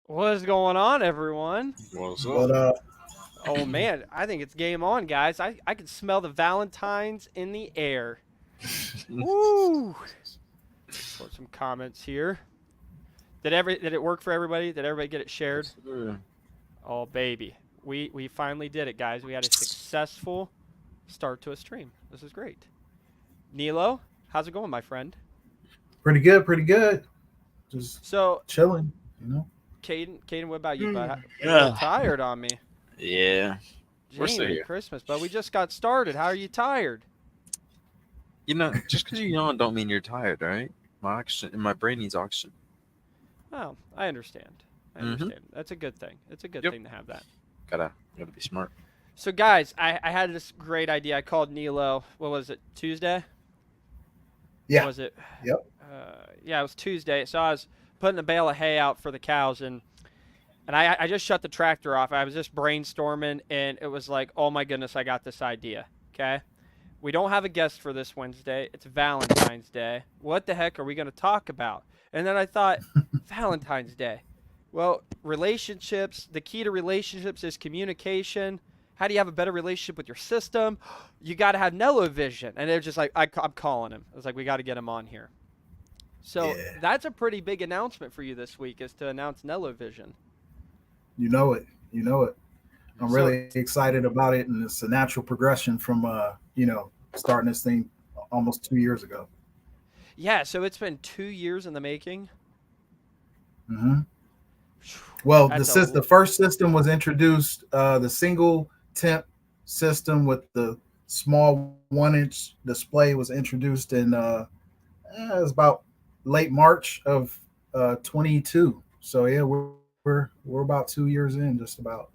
What is going on, everyone? What's But up? Oh man, I think it's game on, guys. I can smell the Valentines in the air. Woo! Put some comments here. Did it work for everybody? Did everybody get it shared? Oh baby, we finally did it, guys. We had a successful start to a stream. This is great. Nelo, how's it going, my friend? pretty good, pretty good. Just So, chilling, you know. Caden, what about you, bud? You're a Yeah. little tired on me. Yeah. We're still Jamie, here. Christmas, but we just got started. How are you tired? You know, just because you're young don't mean you're tired, right? My brain needs oxygen. Oh, I understand. I Mhm. understand. That's a good thing. It's a good Yep. thing to have that. Gotta be smart. So, guys, I had this great idea. I called Nelo. What was it? Tuesday? Yeah. Was it? Yep. Yeah, it was Tuesday. So I was putting a bale of hay out for the cows, and I just shut the tractor off. I was just brainstorming, and it was like, oh my goodness, I got this idea. Okay, we don't have a guest for this Wednesday. It's Valentine's Day. What the heck are we going to talk about? And then I thought, Valentine's Day. Well, relationships, the key to relationships is communication. How do you have a better relationship with your system? You got to have Nelo vision. And it was just like, I'm calling him. I was like, we got to get him on here. So Yeah. that's a pretty big announcement for you this week is to announce Nelo vision. You know it. You know it. I'm So- really excited about it, and it's a natural progression from starting this thing almost 2 years ago. Yeah, so it's been 2 years in the making. hmm Well, That's the first system was introduced, the single temp system with the small 1-inch display was introduced in it was about late March of 22. So yeah, we're about 2 years in, just about.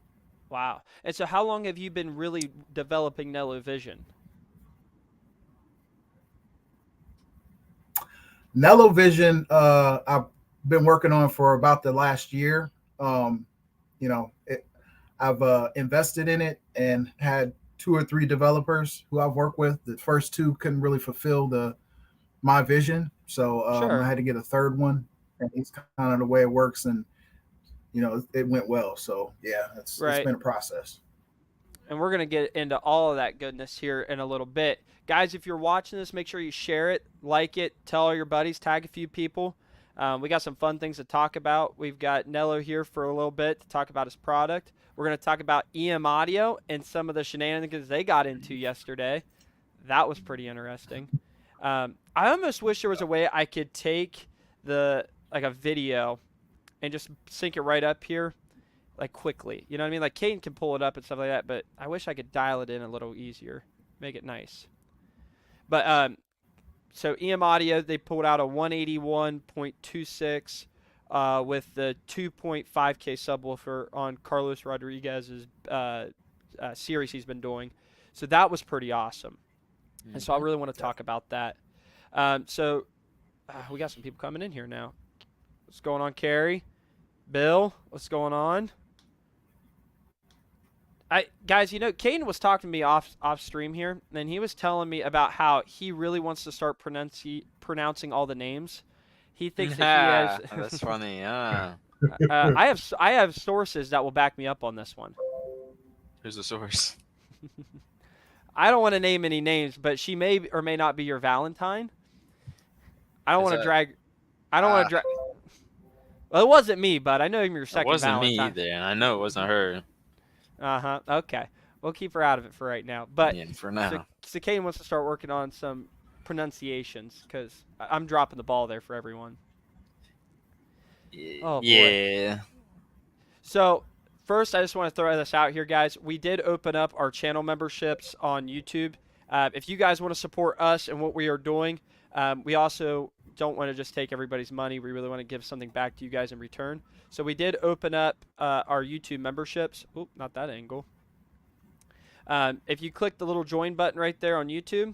Wow. And so how long have you been really developing Nelo vision? Nello Vision, I've been working on for about the last year. Um, you know, I've invested in it and had 2 or 3 developers who I've worked with. The first 2 couldn't really fulfill my vision, so Sure. I had to get a third one, and it's kind of the way it works. And it went well. So yeah, it's Right. been a process. And we're going to get into all of that goodness here in a little bit. Guys, if you're watching this, make sure you share it, like it, tell all your buddies, tag a few people. We got some fun things to talk about. We've got Nelo here for a little bit to talk about his product. We're going to talk about EM Audio and some of the shenanigans they got into yesterday. That was pretty interesting. I almost wish there was a way I could take a video and just sync it right up here, like quickly. You know what I mean? Like Caden can pull it up and stuff like that, but I wish I could dial it in a little easier, make it nice. But so EM Audio, they pulled out a 181.26 with the 2.5K subwoofer on Carlos Rodriguez's series he's been doing. So that was pretty awesome. And so I really want to talk about that. So we got some people coming in here now. What's going on, Carrie? Bill, what's going on? Guys, you know, Caden was talking to me off stream here, and he was telling me about how he really wants to start pronouncing all the names. He thinks that he has. That's funny. Yeah. I have sources that will back me up on this one. Who's the source? I don't want to name any names, but she may or may not be your Valentine. I don't want to drag. I don't want to drag. Well, it wasn't me, but I know you're your second Valentine. It wasn't Valentine. me either, and I know it wasn't her. Okay. We'll keep her out of it for right now. But yeah, for now. So Caden wants to start working on some pronunciations because I'm dropping the ball there for everyone. Oh, boy. Yeah. So first, I just want to throw this out here, guys. We did open up our channel memberships on YouTube. If you guys want to support us and what we are doing, we also don't want to just take everybody's money. We really want to give something back to you guys in return. So we did open up our YouTube memberships. Oop, not that angle. If you click the little join button right there on YouTube,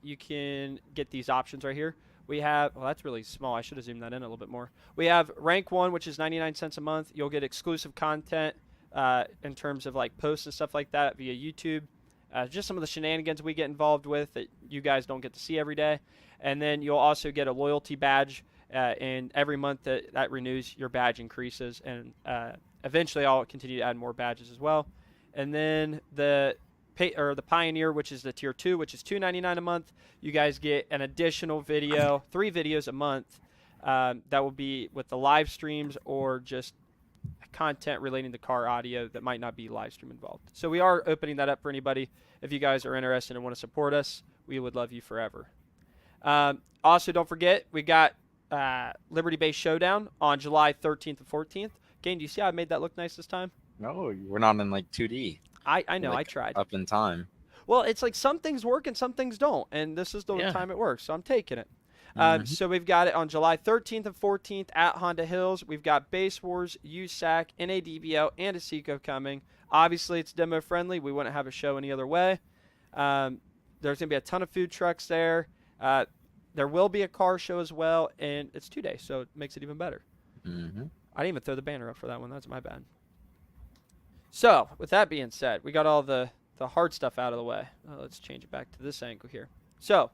you can get these options right here. We have, well, that's really small. I should have zoomed that in a little bit more. We have rank 1, which is 99 cents a month. You'll get exclusive content in terms of like posts and stuff like that via YouTube. Just some of the shenanigans we get involved with that you guys don't get to see every day. And then you'll also get a loyalty badge, and every month that renews, your badge increases. And eventually I'll continue to add more badges as well. And then the Pioneer, which is the tier 2, which is $2.99 a month. You guys get an additional video, 3 videos a month that will be with the live streams or just content relating to car audio that might not be live stream involved. So we are opening that up for anybody. If you guys are interested and want to support us, we would love you forever. Also, don't forget, we got Liberty Base Showdown on July 13th and 14th. Gain, do you see how I made that look nice this time? No, we're not in like 2D. I know, like, I tried. Up in time. Well, it's like some things work and some things don't, and this is the time it works, so I'm taking it. So we've got it on July 13th and 14th at Honda Hills. We've got Base Wars, USAC, NADBO, and a Seco coming. Obviously, it's demo friendly. We wouldn't have a show any other way. There's going to be a ton of food trucks there. There will be a car show as well, and it's 2 days, so it makes it even better. I didn't even throw the banner up for that one. That's my bad. So, with that being said, we got all the hard stuff out of the way. Let's change it back to this angle here. So,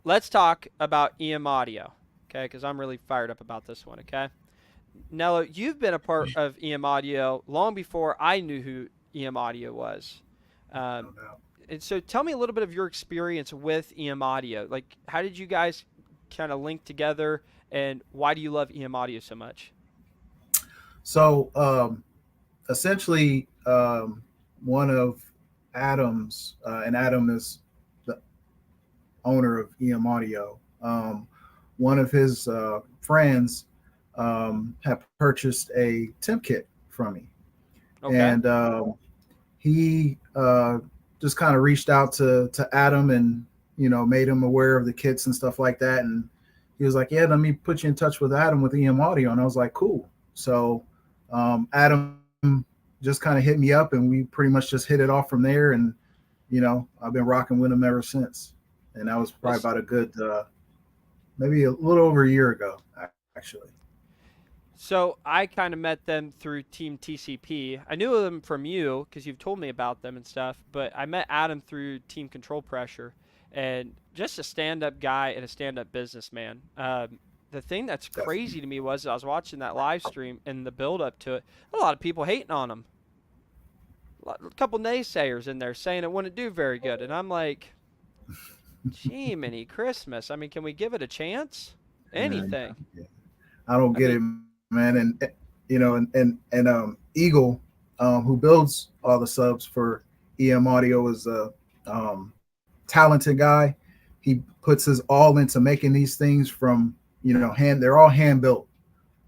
let's talk about EM Audio, okay, because I'm really fired up about this one, okay? Nello, you've been a part of EM Audio long before I knew who EM Audio was. And so tell me a little bit of your experience with EM Audio. Like, how did you guys kind of link together, and why do you love EM Audio so much? So, essentially, one of Adam's, and Adam is the owner of EM Audio. One of his friends had purchased a temp kit from me, and he just kind of reached out to Adam and made him aware of the kits and stuff like that. And he was like, "Yeah, let me put you in touch with Adam with EM Audio." And I was like, "Cool." So Adam just kind of hit me up, and we pretty much just hit it off from there. And I've been rocking with him ever since. And that was probably about a good maybe a little over a year ago, actually. So I kind of met them through Team TCP. I knew them from you because you've told me about them and stuff, but I met Adam through Team Control Pressure, and just a stand-up guy and a stand-up businessman. The thing that's crazy to me was I was watching that live stream and the build-up to it, a lot of people hating on him. A couple naysayers in there saying it wouldn't do very good, and I'm like, gee, mini Christmas. I mean, can we give it a chance? Yeah, Anything. yeah. I don't I get mean, it, man. And Eagle, who builds all the subs for EM Audio, is a talented guy. He puts his all into making these things from hand. They're all hand built.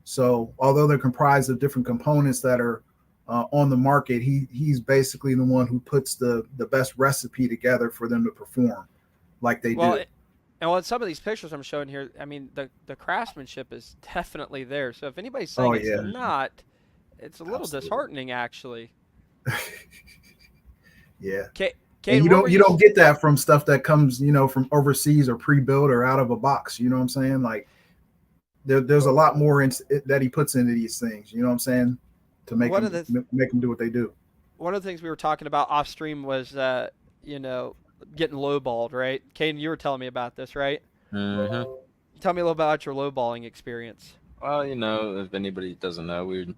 So although they're comprised of different components that are on the market, he's basically the one who puts the best recipe together for them to perform like they well, do. and well, some of these pictures I'm showing here, I mean, the craftsmanship is definitely there. So if anybody's saying Oh it's yeah, not, it's a little absolutely. disheartening, actually. Yeah. And Caden, what were you you? don't get that from stuff that comes from overseas or pre-built or out of a box. You know what I'm saying? Like there's a lot more that he puts into these things. You know what I'm saying? To One of the make them do what they do. one of the things we were talking about off stream was, you know, getting lowballed, right? Caden, you were telling me about this, right? Mm-hmm. Tell me a little about your lowballing experience. Well, if anybody doesn't know, we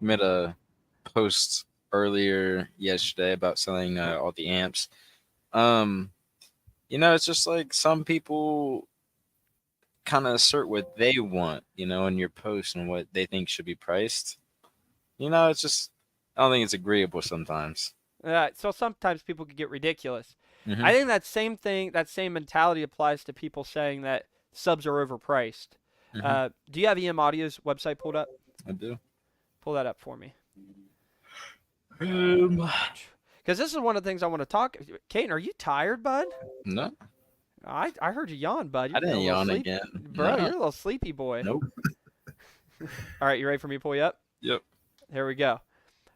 made a post earlier yesterday about selling all the amps. Um, it's just like some people kind of assert what they want, in your post and what they think should be priced. It's just I don't think it's agreeable sometimes. So sometimes people could get ridiculous. I Mm-hmm. think that same thing, that same mentality applies to people saying that subs are overpriced. Mm-hmm. Do you have EM Audio's website pulled up? I do. Pull that up for me. Um, Because this is one of the things I want to talk. Caden, are you tired, bud? no, I heard you yawn, bud. I You're getting didn't a little yawn sleep, again. bro. No, You're a little sleepy boy. nope. All right, you ready for me to pull you up? Yep. Here we go.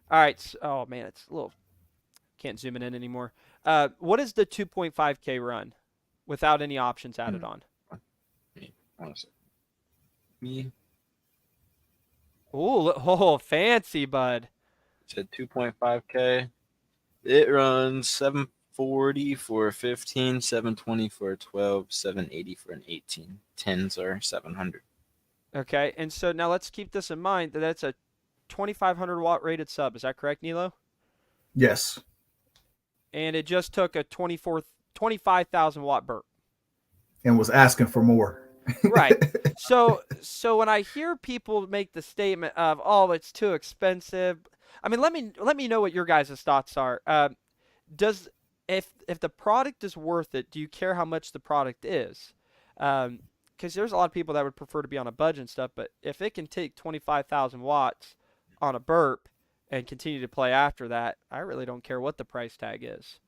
All right. Oh man, it's a little. Can't zoom it in anymore. What is the 2.5K run without any options added on? Me, honestly. Me Ooh, oh, fancy, bud. said 2.5K. It runs 740 for a 15, 720 for a 12, 780 for an 18. Tens are 700. Okay, and so now let's keep this in mind that that's a 2,500 watt rated sub. Is that correct, Nilo? Yes. And it just took a 25,000 watt burp. And was asking for more. Right. So when I hear people make the statement of, "Oh, it's too expensive," I mean, let me know what your guys' thoughts are. Does if the product is worth it, do you care how much the product is? Because there's a lot of people that would prefer to be on a budget and stuff, but if it can take 25,000 watts on a burp and continue to play after that, I really don't care what the price tag is.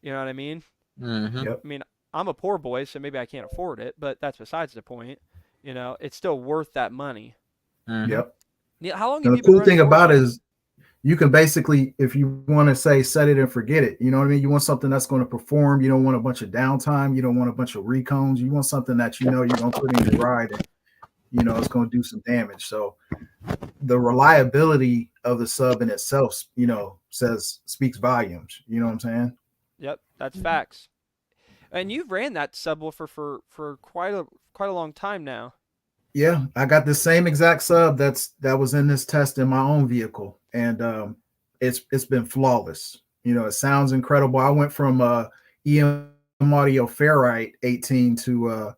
You know what I mean? Mm-hmm. Yep. I mean, I'm a poor boy, so maybe I can't afford it, but that's besides the point. It's still worth that money. Mm-hmm. Yep. How long And have the you been cool running thing about it yours? is you can basically, if you want to say set it and forget it, you know what I mean? You want something that's going to perform. You don't want a bunch of downtime. You don't want a bunch of recones. You want something that you're going to put in your ride and it's going to do some damage. So the reliability of the sub in itself, speaks volumes. You know what I'm saying? Yep, that's facts. And you've ran that subwoofer for quite a long time now. Yeah, I got the same exact sub that was in this test in my own vehicle, and it's been flawless. It sounds incredible. I went from EM Audio Ferrite 18 to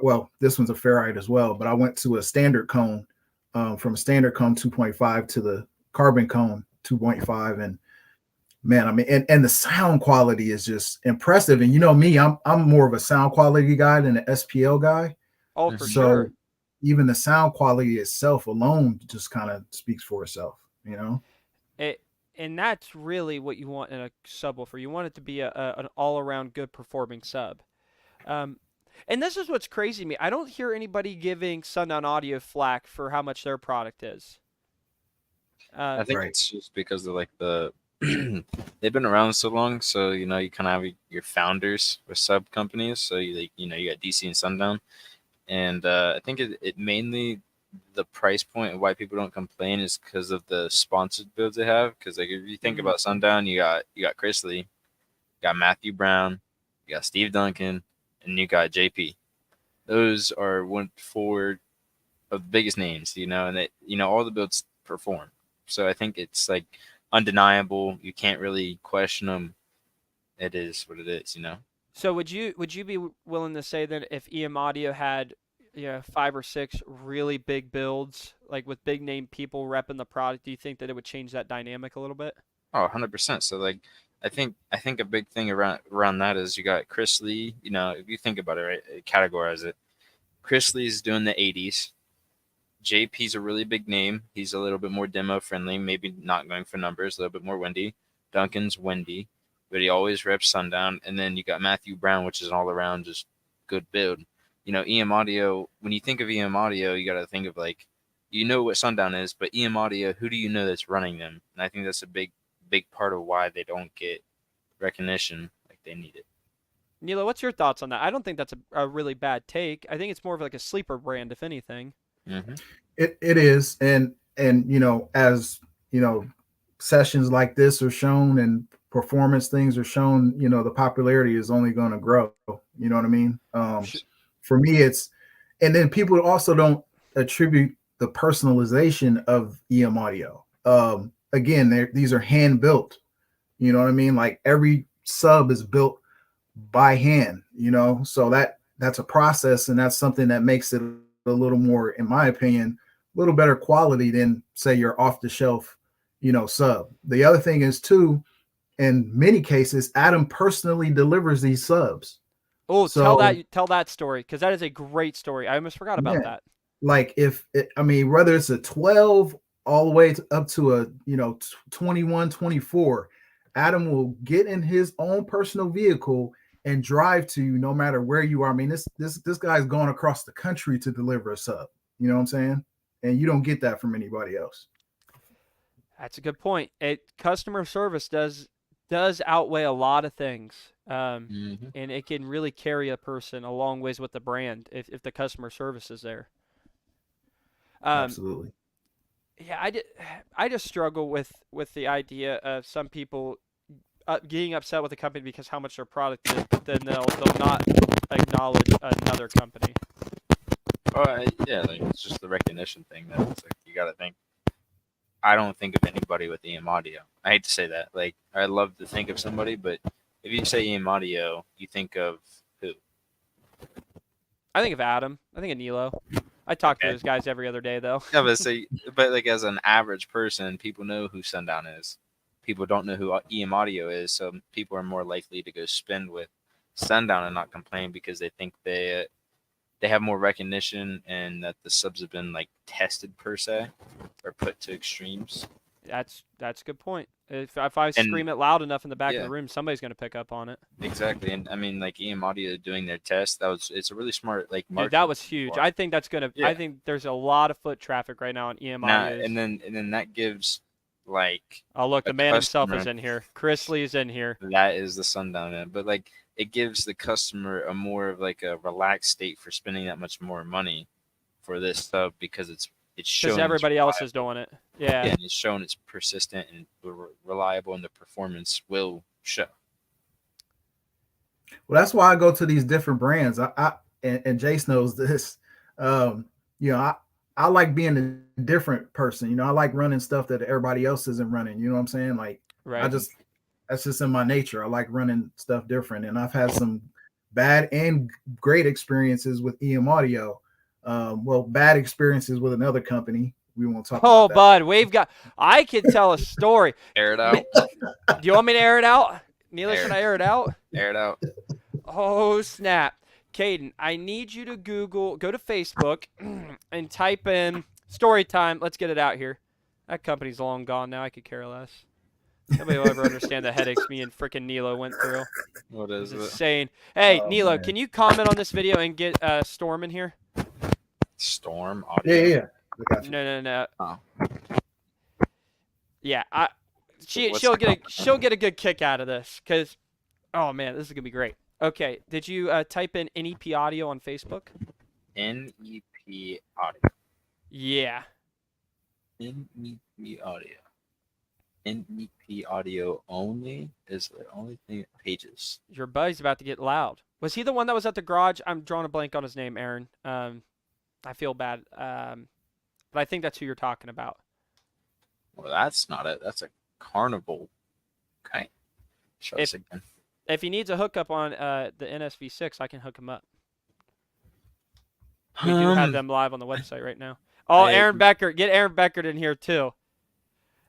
well, this one's a Ferrite as well, but I went to a standard cone, from a standard cone 2.5 to the carbon cone 2.5, and man, I mean, and the sound quality is just impressive. And me, I'm more of a sound quality guy than an SPL guy, Oh, for Mm-hmm. so sure. even the sound quality itself alone just kind of speaks for itself. It and that's really what you want in a subwoofer. You want it to be an all-around good performing sub. Um, and this is what's crazy to me. I don't hear anybody giving Sundown Audio flack for how much their product is. Uh, I think Right. it's just because of like the they've been around so long, so you kind of have your founders with sub companies. So you got DC and Sundown, and I think it mainly the price point and why people don't complain is because of the sponsored builds they have. Because like if you think mhm. about Sundown, you got Chris Lee, you got Matthew Brown, you got Steve Duncan, and you got JP. Those are four of the biggest names, and all the builds perform. So I think it's like undeniable. You can't really question them. It is what it is, you know. So would you be willing to say that if EM Audio had, 5 or 6 really big builds, like with big name people repping the product, do you think that it would change that dynamic a little bit? Oh, 100%. So like I think a big thing around that is you got Chris Lee, you know, if you think about it, right, categorize it. Chris Lee's doing the 80s. JP's a really big name. He's a little bit more demo friendly, maybe not going for numbers, a little bit more windy. Duncan's windy, but he always reps Sundown. And then you got Matthew Brown, which is an all around just good build. You know, EM Audio, when you think of EM Audio, you got to think of like, you know what Sundown is, but EM Audio, who do you know that's running them? And I think that's a big part of why they don't get recognition like they need it. Nilo, what's your thoughts on that? I don't think that's a really bad take. I think it's more of like a sleeper brand, if anything. Mm-hmm. It is, and as sessions like this are shown and performance things are shown, the popularity is only going to grow. You know what I mean? For me, it's, and then people also don't attribute the personalization of EM Audio. Again, these are hand built. You know what I mean? Like every sub is built by hand. So that's a process, and that's something that makes it a little more, in my opinion, a little better quality than say your off the shelf, sub. The other thing is too, in many cases, Adam personally delivers these subs. Oh, So tell that story, because that is a great story. I almost forgot about yeah, that. like whether it's a 12 all the way up to a 21, 24, Adam will get in his own personal vehicle and drive to you no matter where you are. I mean, this guy's going across the country to deliver a sub. You know what I'm saying? And you don't get that from anybody else. That's a good point. Customer service does outweigh a lot of things, Mm-hmm. and it can really carry a person a long ways with the brand if the customer service is there. Um, Absolutely. yeah, I just struggle with the idea of some people getting upset with a company because how much their product is, but then they'll not acknowledge another company. Yeah, like it's just the recognition thing that it's like you got to think. I don't think of anybody with EM Audio. I hate to say that. Like I love to think of somebody, but if you say EM Audio, you think of who? I think of Adam. I think of Nilo. I talk to Okay. those guys every other day, though. Yeah, but like as an average person, people know who Sundown is. People don't know who EM Audio is, so people are more likely to go spend with Sundown and not complain because they think they have more recognition and that the subs have been like tested per se or put to extremes. That's a good point. If I And scream it loud enough in the back of yeah, the room, somebody's gonna pick up on it. exactly. And I mean, like EM Audio doing their test, it's a really smart like Dude, that marketing was huge. tool. I think that's gonna. I Yeah. think there's a lot of foot traffic right now on EM Now Audios. and then that gives like Oh, look, a the man himself customer is in here. Chris Lee's in here. that is the Sundown end, but like it gives the customer a more of like a relaxed state for spending that much more money for this sub because it's Because shown it's everybody else is reliable. doing it. Yeah, Yeah. and it's shown it's persistent and reliable, and the performance will show. Well, that's why I go to these different brands. And Jace knows this. Um, you know, I like being a different person. I like running stuff that everybody else isn't running. You know what I'm saying? Like I Right. just that's just in my nature. I like running stuff different, and I've had some bad and great experiences with EM Audio. Well, bad experiences with another company. We won't talk Oh, about that. bud, I could tell a story. Air it Ma- out, Do you want me to air it out? Neela, should air, I air it out? air it out. Oh, snap. Caden, I need you to go to Facebook and type in story time. Let's get it out here. That company's long gone now. I could care less. Nobody will ever understand the headaches me and frickin' Nilo went through. What It was is it? insane. Hey, Oh Nilo, man. can you comment on this video and get Storm in here? Storm Yeah, audio. yeah, yeah. I got you. No. Oh. Yeah, What's she'll the get comment? she'll get a good kick out of this because, oh man, this is gonna be great. Okay, did you type in NEP audio on Facebook? NEP audio. Yeah. NEP audio. NEP audio only is the only thing that pages. Your buddy's about to get loud. Was he the one that was at the garage? I'm drawing a blank on his name, Aaron. I feel bad. But I think that's who you're talking about. Well, that's not it. Carnival. Okay. Try this again. If he needs a hookup on the NSV6, I can hook him up. We do have them live on the website right now. Oh, Aaron Becker. Get Aaron Becker in here, too.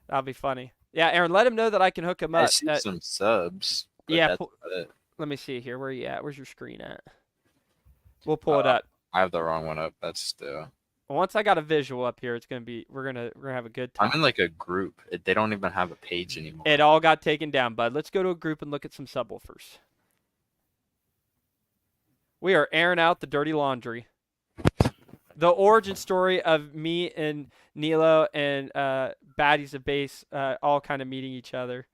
That'll be funny. Yeah, Aaron, let him know that I can hook him up. I see some subs. Yeah, that's about it. Let me see here. Where are you at? Where's your screen at? We'll pull it up. I have the wrong one up. That's still. Once I got a visual up here, it's gonna be we're gonna have a good time. I'm in like a group. They don't even have a page anymore. It all got taken down, bud. Let's go to a group and look at some subwoofers. We are airing out the dirty laundry. The origin story of me and Nelo and Baddies of Bass all kind of meeting each other.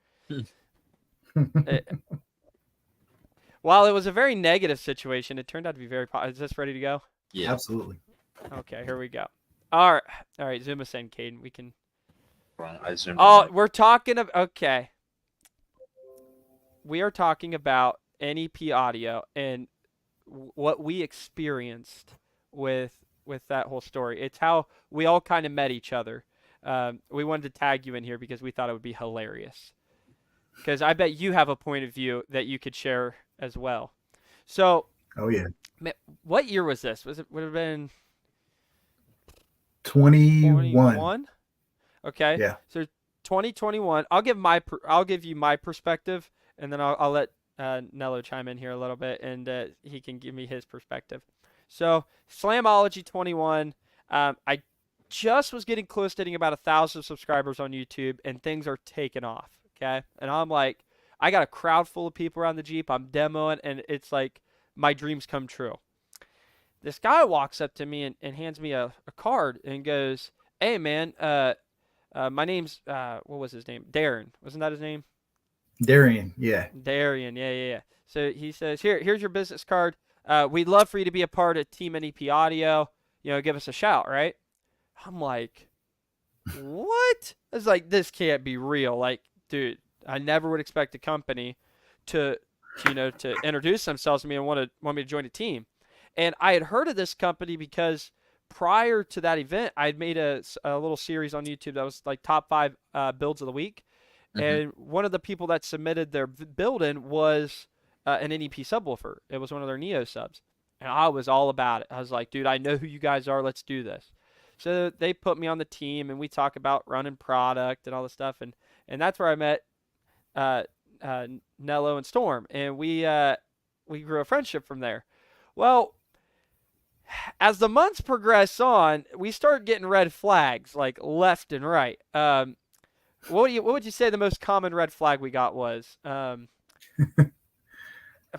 While it was a very negative situation, it turned out to be very positive. Is this ready to go? Yeah, absolutely. Okay, here we go. All right. Zoom us in, Caden. We can. I zoomed in. We're talking about. Okay. We are talking about NEP audio and what we experienced with that whole story. It's how we all kind of met each other. We wanted to tag you in here because we thought it would be hilarious. Because I bet you have a point of view that you could share as well. So. Oh yeah. What year was this? Would have been 21. Okay. Yeah. So 2021. I'll give you my perspective, and then I'll let Nelo chime in here a little bit, and he can give me his perspective. So Slamology 21. I just was getting close to hitting about 1,000 subscribers on YouTube, and things are taking off. Okay. And I'm like, I got a crowd full of people around the Jeep. I'm demoing, and it's like my dreams come true. This guy walks up to me and hands me a card and goes, "Hey man, my name's what was his name? Darren. Wasn't that his name? Darian, yeah. Darian, yeah. So he says, here's your business card. We'd love for you to be a part of Team NEP Audio. Give us a shout, right?" I'm like, what? I was like, this can't be real. Like, dude, I never would expect a company to introduce themselves to me and want me to join a team. And I had heard of this company because prior to that event, I had made a little series on YouTube that was like top 5 builds of the week. Mm-hmm. And one of the people that submitted their build in was an NEP subwoofer. It was one of their Neo subs. And I was all about it. I was like, dude, I know who you guys are. Let's do this. So they put me on the team, and we talk about running product and all this stuff. And that's where I met Nelo and Storm, and we grew a friendship from there. Well, as the months progress on, we start getting red flags like left and right. What would you say the most common red flag we got was? I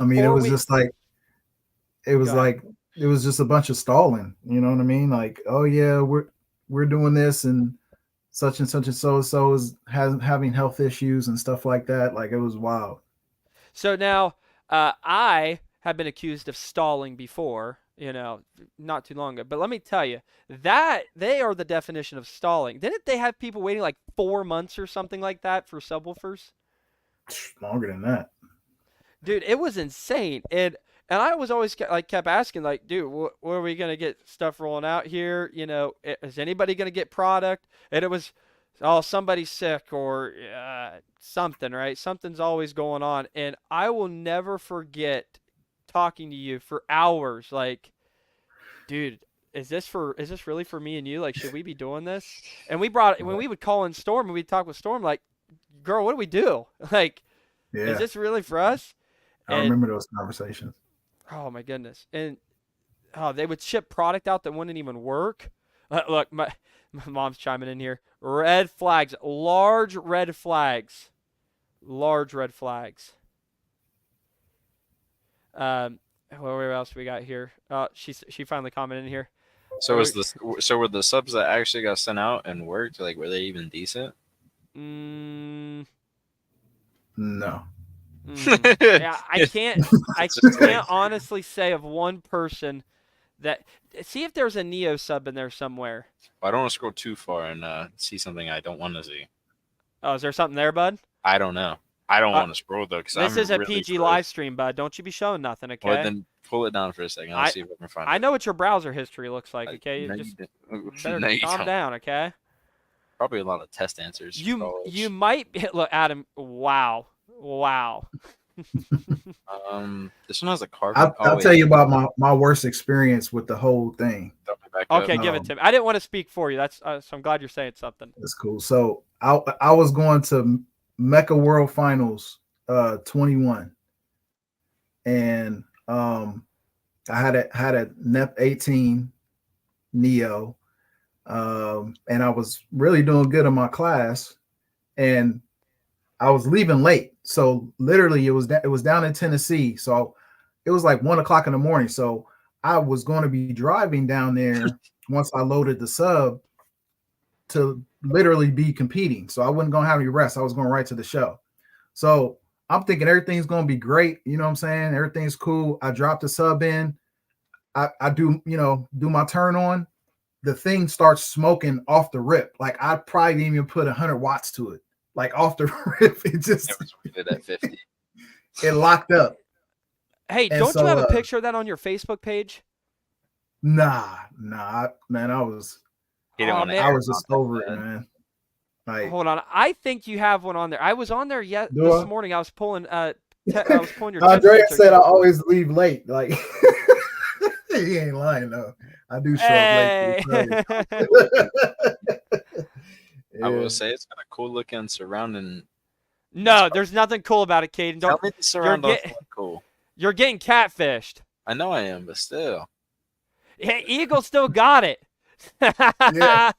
mean, it was just like it was just a bunch of stalling. You know what I mean? Like, oh yeah, we're doing this, and so is having health issues and stuff like that. Like, it was wild. So now I have been accused of stalling before, not too long ago. But let me tell you, that they are the definition of stalling. Didn't they have people waiting like 4 months or something like that for subwoofers? Longer than that. Dude, it was insane. And I was always kept asking, like, dude, what are we going to get stuff rolling out here? Is anybody going to get product? And it was, somebody's sick or something, right? Something's always going on. And I will never forget talking to you for hours. Like, dude, is this really for me and you? Like, should we be doing this? And when we would call in Storm and we'd talk with Storm, like, girl, what do we do? Like, Is this really for us? I remember those conversations. Oh my goodness. And they would ship product out that wouldn't even work. Look, my mom's chiming in here. Red flags, large red flags. Where else we got here? She finally commented in here. So were the subs that actually got sent out and worked, like, were they even decent? No. Yeah, I can't honestly say of one person that. See if there's a Neo sub in there somewhere. I don't want to scroll too far and see something I don't want to see. Oh, is there something there, bud? I don't know. I don't want to scroll though, because this is a PG live stream, bud. Don't you be showing nothing, okay? Well, then pull it down for a second. I'll see if I can find it. I know what your browser history looks like, okay? Just better calm down, okay? Probably a lot of test answers for You college. might look, Adam. Wow. This one has a carbon. I'll, Oh I'll wait, tell you about my worst experience with the whole thing. throw me back up. Okay, give it to me. I didn't want to speak for you. That's so I'm glad you're saying something. That's cool. So I was going to Mecca World Finals 21, and I had a NEP 18 Neo, and I was really doing good in my class, and I was leaving late. So literally, it was down in Tennessee. So it was like 1 o'clock in the morning. So I was going to be driving down there once I loaded the sub to literally be competing. So I wasn't going to have any rest. I was going right to the show. So I'm thinking everything's going to be great. You know what I'm saying? Everything's cool. I dropped the sub in. I do, do my turn on. The thing starts smoking off the rip. Like I probably didn't even put 100 watts to it. Like off the rip, it just It was rated at 50. it locked up. Hey, And don't you so, have a picture of that on your Facebook page? Nah, man, He didn't Oh, want to man. I air was just contact over it, that. man. Like, Hold on. I think you have one on there. I was on there Do this I? morning. I was pulling I was pulling your Andrea temp said I sensor. always leave late. Like he ain't lying though. I do show up late Hey. to the I will yeah. say it's got a cool looking surrounding. No, there's nothing cool about it, Caden. Tell Don't me the surround get- doesn't look cool. you're getting catfished. I know I am, but still. Hey, Eagle still got it. Yeah.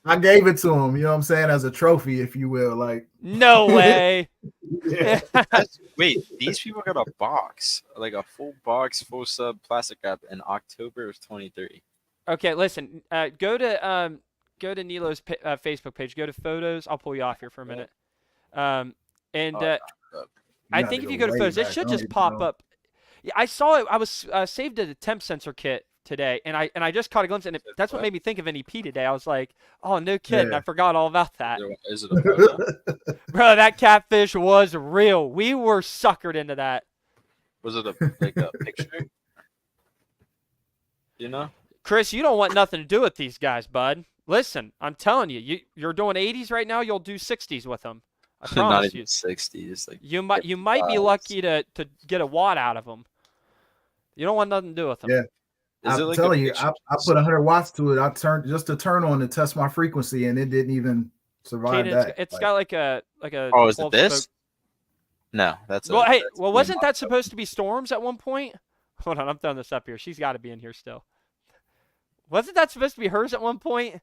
I gave it to him, you know what I'm saying, as a trophy, if you will. Like No way. yeah. Wait, these people got a box, like a full box, full sub plastic wrap in October of 23. Okay, listen. Go to Nelo's Facebook page. Go to photos. I'll pull you off here for a minute. And I think if you go to photos, it should just pop up. Yeah, I saw it. I was saved a temp sensor kit today, and I just caught a glimpse, and that's what made me think of NEP today. I was like, oh, no kidding. Yeah. I forgot all about that. Is it a photo? Bro, that catfish was real. We were suckered into that. Was it a picture? You know? Chris, you don't want nothing to do with these guys, bud. Listen, I'm telling you, you're doing 80s right now. You'll do 60s with them. I Not promise even you. 60s. Like You might be lucky to get a watt out of them. You don't want nothing to do with them. Yeah. Is it I'm telling telling you, I put 100 watts to it. I turned just to turn on to test my frequency, and it didn't even survive Caden, that. it's got like a Oh, is it 12 this? spoke. No, that's Well, hey, that's well, me wasn't and that supposed to be Storms at one point? Hold on, I'm throwing this up here. She's got to be in here still. Wasn't that supposed to be hers at one point?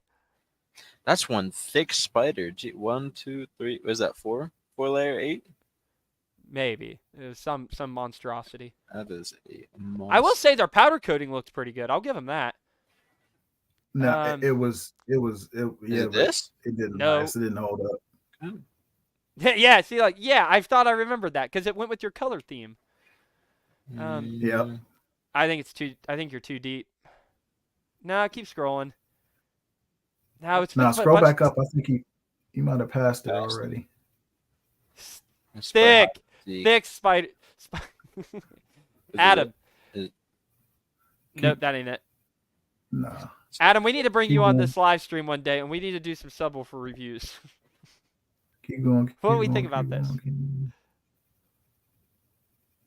That's one thick spider. 1, 2, 3. Was that 4? 4-layer 8? Maybe it was some monstrosity. That is a I will say their powder coating looked pretty good. I'll give them that. No, it was yeah, Is it but this? it didn't No. last. It didn't hold up. Yeah, see, like, yeah, I thought I remembered that because it went with your color theme. Yep. I think you're too deep. No, keep scrolling. No, it's Now scroll back up. I think he might have passed it Passed it. already. thick spider. Adam. Nope, that ain't it. Nah. Adam, we need to bring Keep you on going. this live stream one day, and we need to do some subwoofer reviews. Keep going. What do we keep think going, about keep this? going, keep going.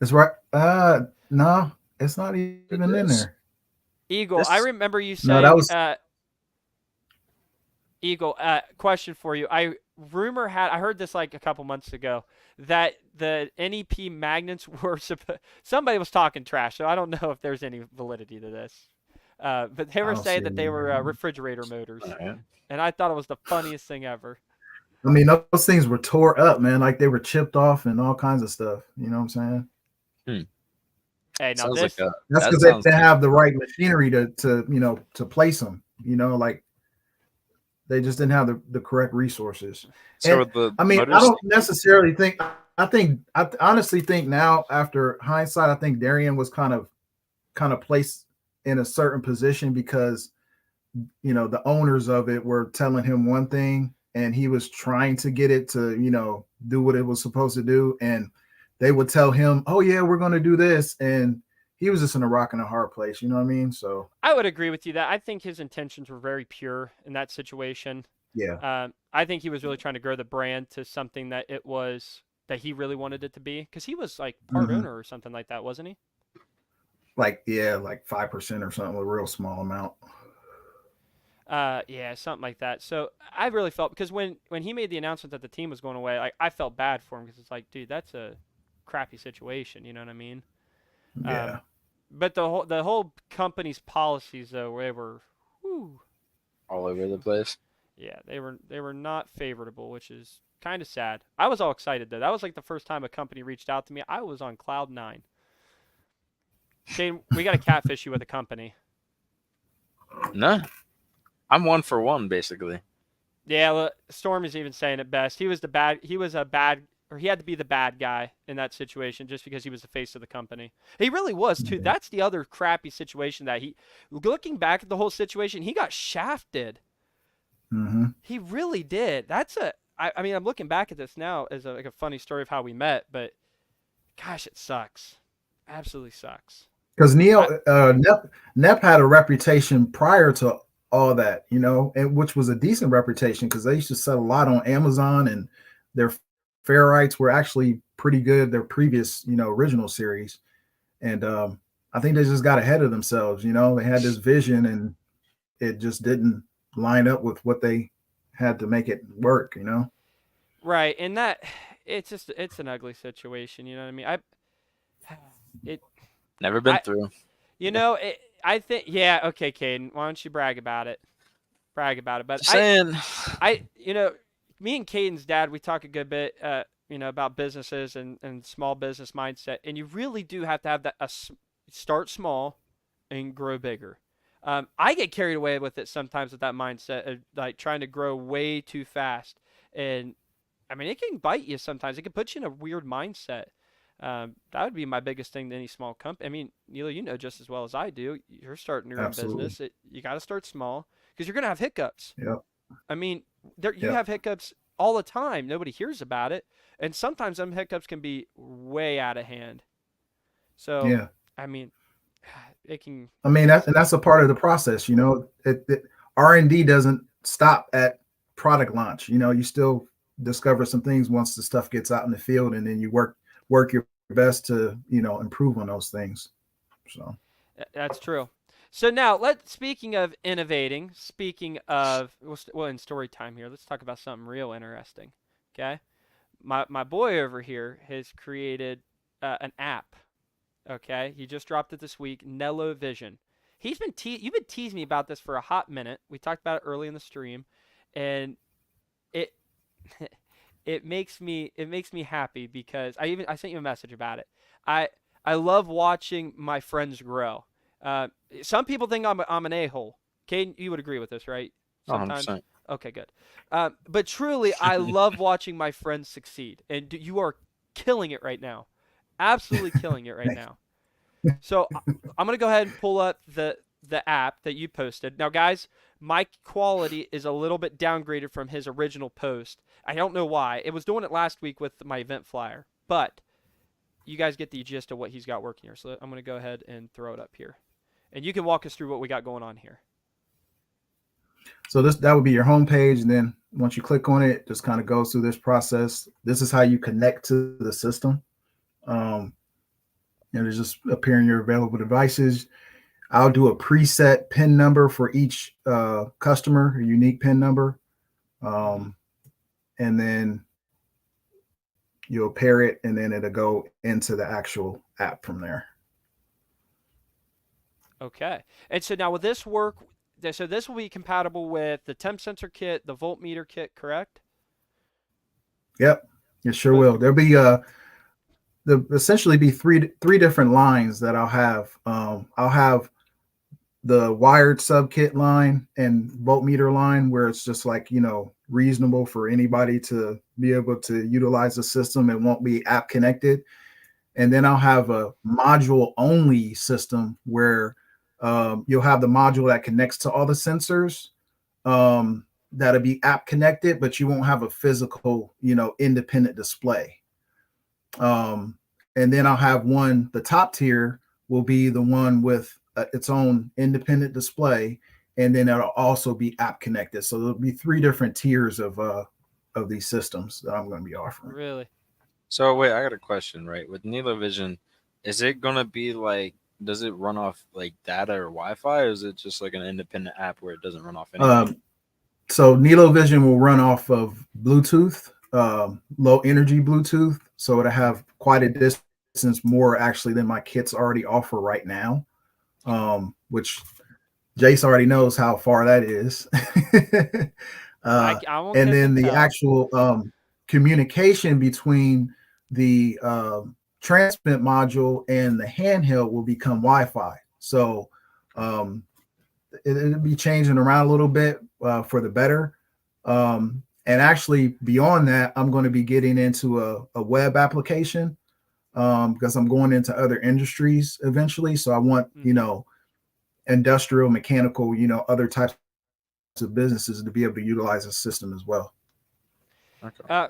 It's right. No, it's not even in is. there. Eagle, I remember you No, saying. that was- Eagle, question for you. I heard this like a couple months ago that the NEP magnets were somebody was talking trash, so I don't know if there's any validity to this. But they were don't saying see that they any were validity. refrigerator motors, Alright. and I thought it was the funniest thing ever. I mean, those things were tore up, man. Like they were chipped off and all kinds of stuff. You know what I'm saying? Hey, now Sounds this. like That's that because they sounds didn't like- have the right machinery to place them. Like they just didn't have the correct resources. So And, the I mean, motors, I don't necessarily think. I honestly think now, after hindsight, I think Darian was kind of placed in a certain position because the owners of it were telling him one thing, and he was trying to get it to do what it was supposed to do, and they would tell him, "Oh yeah, we're going to do this," and he was just in a rock and a hard place. You know what I mean? So I would agree with you that I think his intentions were very pure in that situation. Yeah. I think he was really trying to grow the brand to something that he really wanted it to be, because he was like part Hmm. owner or something like that, wasn't he? Like, yeah, like 5% or something, a real small amount. Yeah, something like that. So I really felt, because when he made the announcement that the team was going away, I felt bad for him, because it's like, dude, that's a crappy situation. You know what I mean? Yeah. Um, but the whole company's policies though, they were, whew, all over the place. yeah, they were not favorable, which is kind of sad. I was all excited though. That was like the first time a company reached out to me. I was on cloud nine. Kane, we got to catfish you with a company. No, I'm one for one basically. Yeah, Storm is even saying it best. He was the bad. He was a bad, or he had to be the bad guy in that situation just because he was the face of the company. He really was too. Yeah. That's the other crappy situation that looking back at the whole situation, he got shafted. Hmm. He really did. I mean, I'm looking back at this now as like a funny story of how we met, but gosh, it sucks. Absolutely sucks. Because I, Nep had a reputation prior to all that, and which was a decent reputation because they used to sell a lot on Amazon, and their fair rights were actually pretty good. Their previous, original series, and I think they just got ahead of themselves. They had this vision, and it just didn't line up with what they had to make it work. right, and that it's an ugly situation. You know what I mean? It Never been I through. You know, I think, yeah, okay, Caden, why don't you brag about it? Brag about it. But Just saying. me and Caden's dad, we talk a good bit, about businesses and small business mindset, and you really do have to have start small and grow bigger. I get carried away with it sometimes with that mindset of like trying to grow way too fast, and I mean it can bite you sometimes. It can put you in a weird mindset. That would be my biggest thing to any small company. I mean, Neil, you know just as well as I do. You're starting your own Absolutely. business. You got to start small because you're gonna have hiccups. Yep. I mean, you Yep. have hiccups all the time. Nobody hears about it, and sometimes them hiccups can be way out of hand. So, Yeah. I mean, it can. I mean, that's a part of the process. R&D doesn't stop at product launch. You still discover some things once the stuff gets out in the field, and then you work your best to improve on those things. So That's true. So now, speaking of innovating, speaking of well, in story time here, let's talk about something real interesting. Okay, my boy over here has created an app. Okay, he just dropped it this week. Nelo Vision. You've been teasing me about this for a hot minute. We talked about it early in the stream, and it it makes me happy because I sent you a message about it. I I love watching my friends grow. Uh, some people think I'm an a-hole. Caden, you would agree with this, right? Sometimes. 100%. Okay, good. But truly, I love watching my friends succeed, and you are killing it right now. Absolutely killing it right thank now. So I'm gonna go ahead and pull up the app that you posted. Now, guys, my quality is a little bit downgraded from his original post. I don't know why. It was doing it last week with my event flyer, but you guys get the gist of what he's got working here. So I'm gonna go ahead and throw it up here, and you can walk us through what we got going on here. so that would be your home page, and then once you click on it, just kind of goes through this process. This is how you connect to the system. Um, it's just appearing your available devices. I'll do a preset PIN number for each customer, a unique PIN number, Mm-hmm. and then you'll pair it, and then it'll go into the actual app from there. Okay. And so now will this work? So this will be compatible with the temp sensor kit, the voltmeter kit, correct? Yep, it sure Both. will. There'll essentially be three different lines that I'll have. I'll have the wired sub kit line and voltmeter line where it's just like reasonable for anybody to be able to utilize the system and won't be app connected. And then I'll have a module only system where you'll have the module that connects to all the sensors, that'll be app connected, but you won't have a physical independent display. And then I'll have the top tier will be the one with its own independent display, and then it'll also be app connected. So there'll be three different tiers of these systems that I'm going to be offering. Really? So wait, I got a question, right? With Nelo Vision, is it gonna be like, does it run off like data or Wi-Fi, or is it just like an independent app where it doesn't run off anything? Um, so Nelo Vision will run off of Bluetooth, low energy Bluetooth. So it'll have quite a distance more actually than my kits already offer right now, which Jace already knows how far that is. I won't And kiss then and the tell. actual communication between the transmit module and the handheld will become Wi-Fi. So um, it'll be changing around a little bit for the better. And actually, beyond that, I'm going to be getting into a web application because I'm going into other industries eventually. So I want, Hmm. industrial, mechanical, other types of businesses to be able to utilize the system as well. Okay. Uh,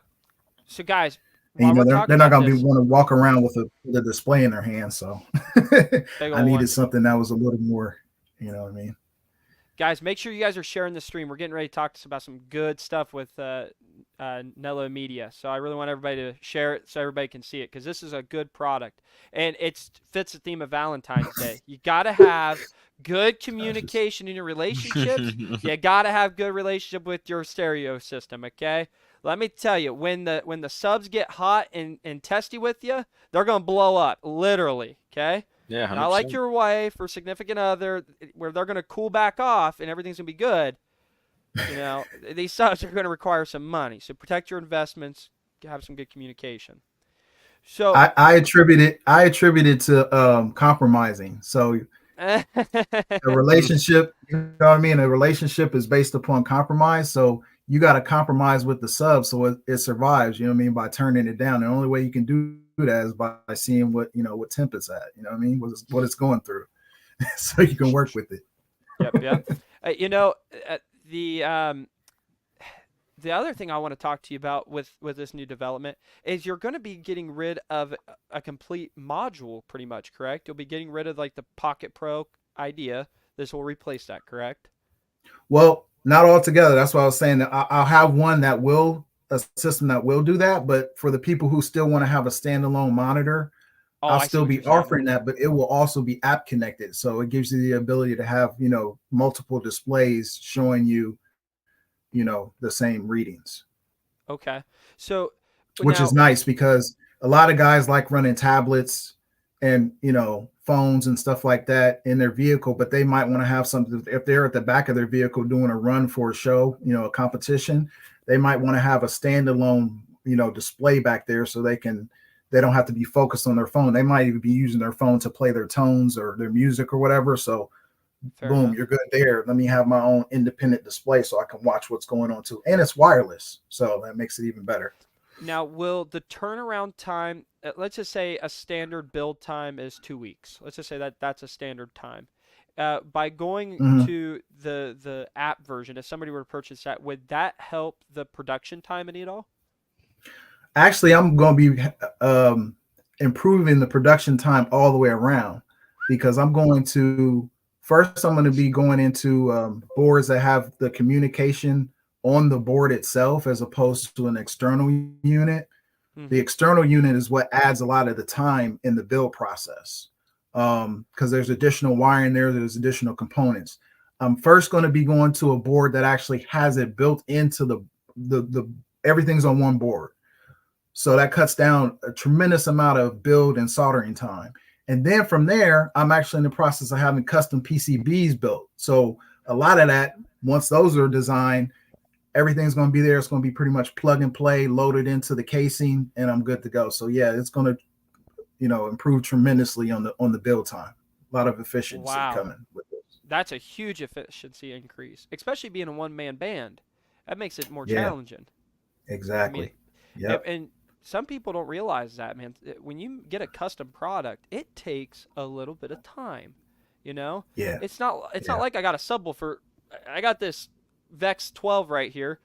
so guys, And while we're they're talking not about going to be this, want to walk around with a display in their hand. So big I old needed one. something that was a little more, you know what I mean? Guys, make sure you guys are sharing the stream. We're getting ready to talk about some good stuff with Nelo Media. So I really want everybody to share it so everybody can see it because this is a good product and it fits the theme of Valentine's Day. You got to have good communication in your relationships. You got to have good relationship with your stereo system. Okay. Let me tell you, when the subs get hot and testy with you, they're gonna blow up, literally. Okay. Yeah, hundred Not like percent. your wife or significant other, where they're going to cool back off and everything's going to be good. These subs are going to require some money. So protect your investments, have some good communication. So, I attribute it to compromising. So a relationship, you know what I mean? A relationship is based upon compromise. So you got to compromise with the sub so it survives, you know what I mean, by turning it down. The only way you can do that is by seeing what temp it's at, you know what I mean, what it's going through. So you can work with it. yep, yep. Uh, you know, uh, the um, the other thing I want to talk to you about with this new development is you're going to be getting rid of a complete module, pretty much, correct? You'll be getting rid of like the Pocket Pro idea. This will replace that, correct? Well, not all together. That's why I was saying that I'll have one a system that will do that. But for the people who still want to have a standalone monitor, Oh, I'll I see still what be you're saying. offering that, but it will also be app connected. So it gives you the ability to have, multiple displays showing you, the same readings, Okay. So which is now, nice because a lot of guys like running tablets and, phones and stuff like that in their vehicle, but they might want to have something if they're at the back of their vehicle doing a run for a show, a competition, they might want to have a standalone, display back there so they don't have to be focused on their phone. They might even be using their phone to play their tones or their music or whatever. So fair boom, enough. you're good there. Let me have my own independent display so I can watch what's going on too. And it's wireless. So that makes it even better. Now, will the turnaround time, let's just say a standard build time is 2 weeks. Let's just say that that's a standard time. By going Mhm. to the app version, if somebody were to purchase that, would that help the production time any at all? Actually, I'm going to be improving the production time all the way around because I'm going to be going into boards that have the communication on the board itself as opposed to an external unit. The Mm-hmm. external unit is what adds a lot of the time in the build process because there's additional wiring there's additional components. I'm first going to be going to a board that actually has it built into the everything's on one board, so that cuts down a tremendous amount of build and soldering time. And then from there, I'm actually in the process of having custom PCBs built. So a lot of that, once those are designed, everything's going to be there. It's going to be pretty much plug and play, loaded into the casing, and I'm good to go. So yeah, it's going to, improve tremendously on the build time. A lot of efficiency Wow, coming with this. that's a huge efficiency increase, especially being a one-man band. That makes it more Yeah, challenging. I mean, exactly. Yep. and some people don't realize that, man. When you get a custom product, it takes a little bit of time. You know, Yeah. it's not Yeah. like I got a subwoofer. I got this Vex 12 right here,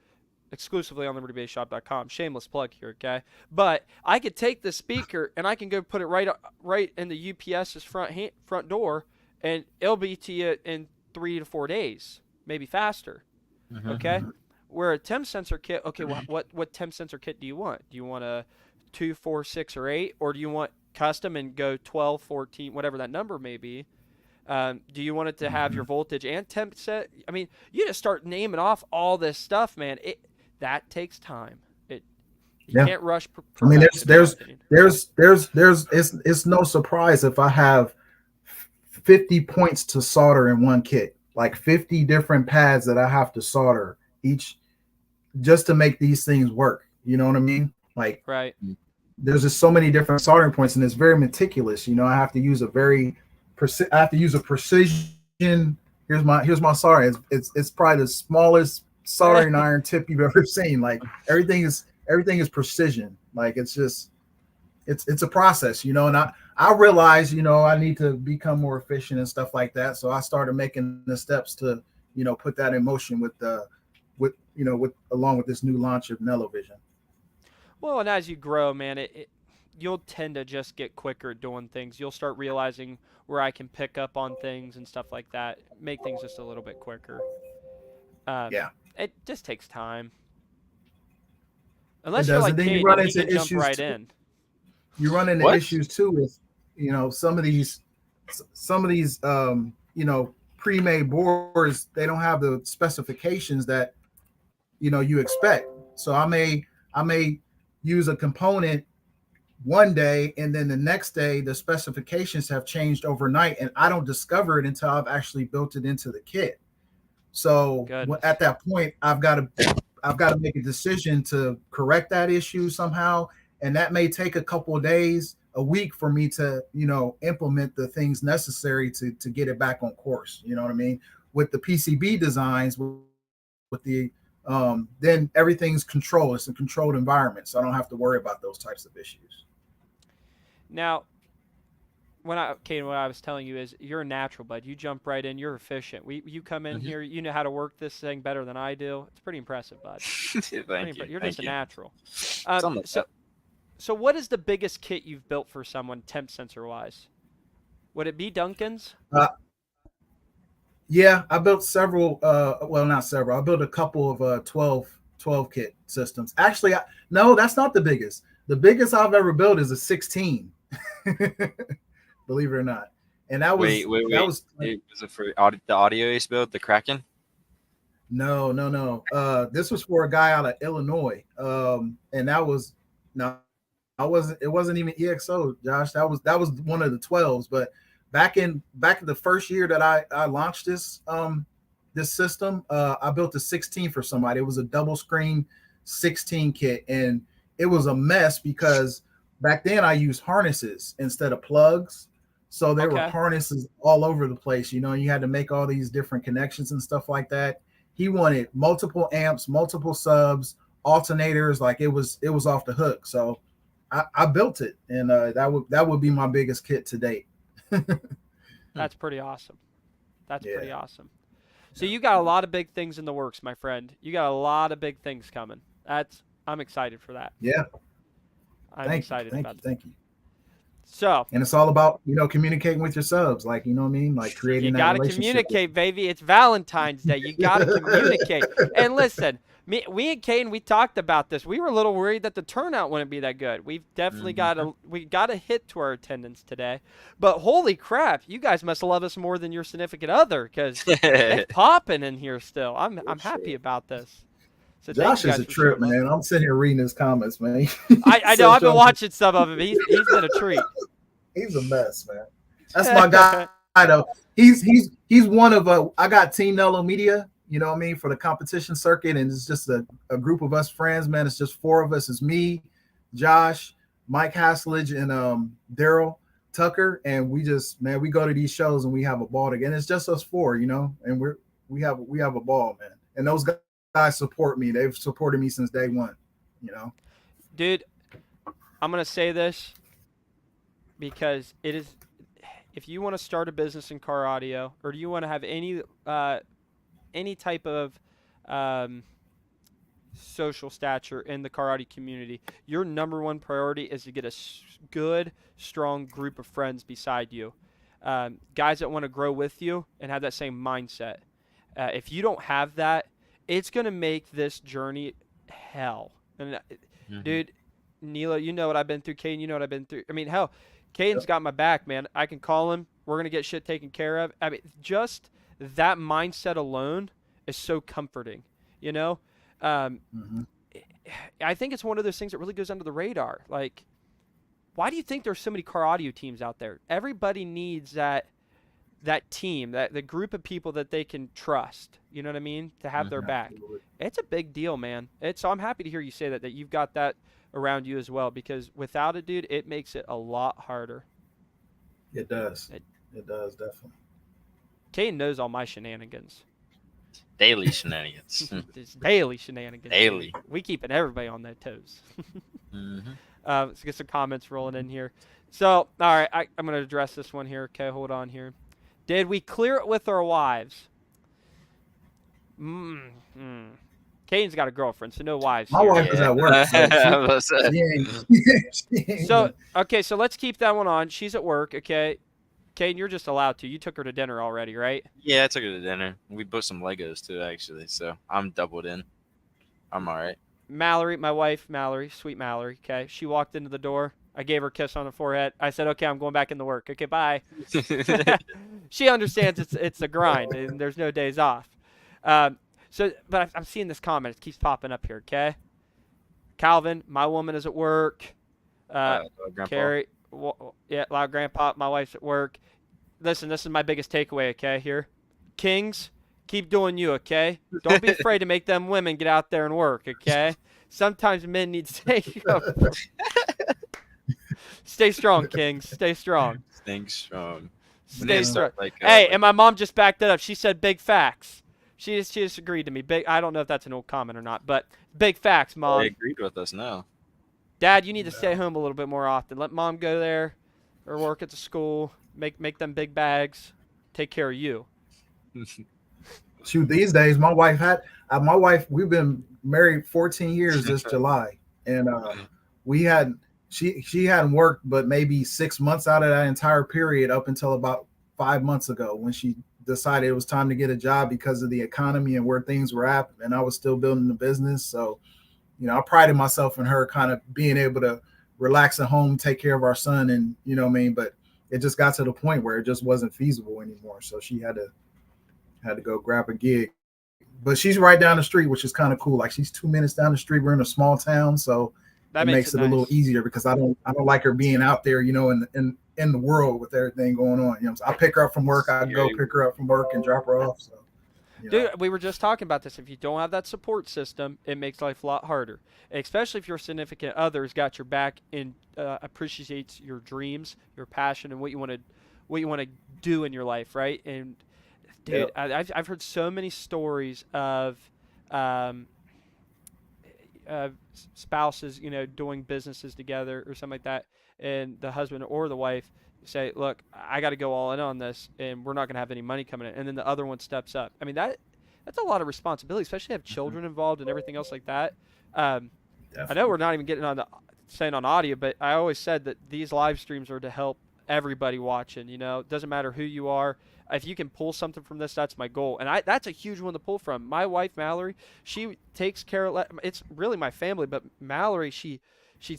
exclusively on libertybassshop.com. Shameless plug here, okay? But I could take the speaker and I can go put it right in the UPS's front door, and it'll be to you in 3 to 4 days. maybe faster. Hmm. Okay, where a temp sensor kit. Okay, what temp sensor kit do you want? Do you want a 2, 4, 6, or 8, or do you want custom and go 12, 14, whatever that number may be? Do you want it to have your Mhm. voltage and temp set? I mean, you just start naming off all this stuff, man. That takes time. It You Yeah. can't rush I mean, perfection, in my opinion. it's no surprise if I have 50 points to solder in one kit, like 50 different pads that I have to solder each just to make these things work. You know what I mean? Like Right. there's just so many different soldering points, and it's very meticulous. You know, I have to use a very, I have to use a precision. Here's my soldering. It's probably the smallest soldering iron tip you've ever seen. Like everything is precision. Like it's a process, and I realized, I need to become more efficient and stuff like that. So I started making the steps to, put that in motion with along with this new launch of Nelo Vision. Well, and as you grow, man, you'll tend to just get quicker at doing things. You'll start realizing where I can pick up on things and stuff like that, make things just a little bit quicker. Um, Yeah, it just takes time. it Unless you're does. And like then you Caden run and he into can jump issues right too. in. You run into What? issues too with, some of these pre-made boards. They don't have the specifications that you expect. So I may use a component one day, and then the next day the specifications have changed overnight, and I don't discover it until I've actually built it into the kit. So Goodness. at that point, I've got to make a decision to correct that issue somehow, and that may take a couple of days, a week for me to implement the things necessary to get it back on course. You know what I mean? With the PCB designs, with the then everything's controlled. It's a controlled environment, so I don't have to worry about those types of issues. Now, Caden, what I was telling you is you're a natural, bud. You jump right in. You're efficient. You come in Hmm. here. You know how to work this thing better than I do. It's pretty impressive, bud. Thank you. You're just Thank a you. natural. Something like So that. So what is the biggest kit you've built for someone temp sensor wise? Would it be Duncan's? Uh, yeah, I built several. Well, not several. I built a couple of 12 kit systems. Actually, no, that's not the biggest. The biggest I've ever built is a 16. Believe it or not. And that Wait, was wait, that wait. was Was it for the audio ace build, the Kraken? no, no, no. This was for a guy out of Illinois. And that was no, I wasn't. It wasn't even EXO, Josh. That was one of the 12s. But back in the first year that I launched this system, I built a 16 for somebody. It was a double screen 16 kit, and it was a mess because back then I used harnesses instead of plugs. So there were Okay. harnesses all over the place, and you had to make all these different connections and stuff like that. He wanted multiple amps, multiple subs, alternators, like it was off the hook. So I built it, and that would be my biggest kit to date. That's pretty awesome. That's pretty Yeah, awesome. So yeah, you got a lot of big things in the works, my friend. You got a lot of big things coming. I'm excited for that. yeah. I'm Thank you, excited thank about you, that. thank you. So And it's all about communicating with your subs, like what I mean, like you creating that got to relationship with communicate, baby. It's Valentine's Day. You got to them. communicate. And listen, we and Kane, we talked about this. We were a little worried that the turnout wouldn't be that good. We've definitely Hmm. got a hit to our attendance today. But holy crap, you guys must love us more than your significant other because it's popping in here still. I'm happy about this. So thank Josh you is guys a for trip, showing love. man. I'm sitting here reading his comments, man. I know. I've been watching some of him. He's been a treat. He's a mess, man. That's my guy though. He's one of I got Team Nelo Media, you know what I mean, for the competition circuit, and it's just a group of us friends, man. It's just four of us. It's me, Josh, Mike Haslage, and Daryl Tucker, and we go to these shows and we have a ball together. And it's just us four, and we have a ball, man. And those guys support me. They've supported me since day one, you know. Dude, I'm gonna say this because it is. If you want to start a business in car audio, or do you want to have any type of um, social stature in the car audio community, your number one priority is to get a good, strong group of friends beside you, guys that want to grow with you and have that same mindset. If you don't have that, it's gonna make this journey hell. And Hmm. dude, Nilo, you know what I've been through. Caden, you know what I've been through. I mean, hell, Caden's Yep. got my back, man. I can call him. We're gonna get shit taken care of. I mean, just that mindset alone is so comforting. You know, um, Hmm. I think it's one of those things that really goes under the radar. Like, why do you think there's so many car audio teams out there? Everybody needs that team, that the group of people that they can trust. You know what I mean? To have their Hmm. back. Absolutely. It's a big deal, man. It's so I'm happy to hear you say that you've got that around you as well because without it, dude, it makes it a lot harder. It does. It, It does definitely. Kane knows all my shenanigans. Daily shenanigans. It's daily shenanigans. Daily. We keeping everybody on their toes. Hmm. Let's get some comments rolling in here. So, all right, I'm going to address this one here. Okay, hold on here. Did we clear it with our wives? Mm-hmm. Kane's got a girlfriend, so no wives My here. wife is at work, so I was about to say. she ain't. She ain't So, okay, so let's keep that one on. She's at work, okay? Kane, you're just allowed to. You took her to dinner already, right? Yeah, I took her to dinner. We bought some Legos too, actually. So I'm doubled in. I'm all right. Mallory, my wife, Mallory, sweet Mallory, okay? She walked into the door. I gave her a kiss on the forehead. I said, okay, I'm going back into work. Okay, bye. She understands it's a grind and there's no days off. But I'm seeing this comment. It keeps popping up here, okay? Calvin, my woman is at work. Uh, Grandpa. Carrie, yeah, loud grandpa, my wife's at work. Listen, this is my biggest takeaway, okay, here. Kings, keep doing you, okay? Don't be afraid to make them women get out there and work, okay? Sometimes men need to take up. Stay strong, Kings. Stay strong. Staying strong. We need Stay to strong. start, like, Hey, and my mom just backed that up. She said big facts. She just agreed to me. Big. I don't know if that's an old comment or not, but big facts, they mom. agreed with us now. Dad, you need to stay Yeah. home a little bit more often. Let mom go there or work at the school. Make them big bags. Take care of you. Shoot, these days, my wife. We've been married 14 years this July, and we had she hadn't worked but maybe 6 months out of that entire period up until about 5 months ago when she decided it was time to get a job because of the economy and where things were at, and I was still building the business. So, I prided myself in her kind of being able to relax at home, take care of our son, and what I mean. But it just got to the point where it just wasn't feasible anymore. So she had to go grab a gig. But she's right down the street, which is kind of cool. Like she's 2 minutes down the street. We're in a small town, so That it makes makes it it a little nice. easier because I don't like her being out there, in the world with everything going on. So I pick her up from work, I go pick her up from work and drop her off. So Dude, we were just talking about this. If you don't have that support system, it makes life a lot harder. Especially if your significant other's got your back and appreciates your dreams, your passion, and what you want to do in your life, right? And dude, yeah. I've heard so many stories of um, spouses, doing businesses together or something like that, and the husband or the wife say, "Look, I got to go all in on this, and we're not going to have any money coming in." And then the other one steps up. I mean that's a lot of responsibility, especially if you have Mhm. children involved and everything else like that. Um, I know we're Definitely. not even getting on the saying on audio, but I always said that these live streams are to help everybody watching. It doesn't matter who you are. If you can pull something from this, that's my goal, and that's a huge one to pull from. My wife Mallory, she takes care of. It's really my family, but Mallory, she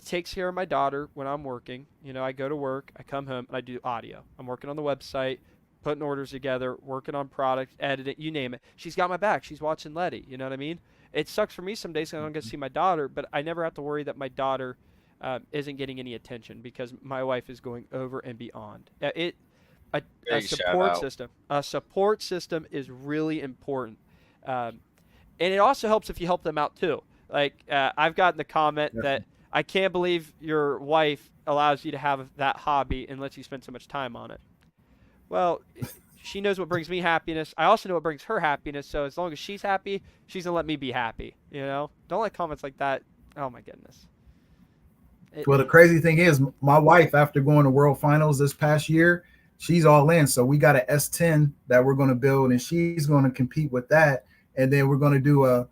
takes care of my daughter when I'm working. I go to work, I come home, and I do audio. I'm working on the website, putting orders together, working on products, editing, you name it. She's got my back. She's watching Letty. You know what I mean? It sucks for me some days 'cause I don't get to see my daughter, but I never have to worry that my daughter isn't getting any attention because my wife is going over and beyond. A Big shout support out. system. A support system is really important, um, and it also helps if you help them out too. Like I've gotten the comment that Definitely. I can't believe your wife allows you to have that hobby and lets you spend so much time on it. Well, she knows what brings me happiness. I also know what brings her happiness. So as long as she's happy, she's gonna let me be happy. Don't let comments like that. Oh my goodness. It, Well, the crazy thing is, my wife, after going to World Finals this past year, she's all in. So we got an S10 that we're going to build, and she's going to compete with that. And then we're going to do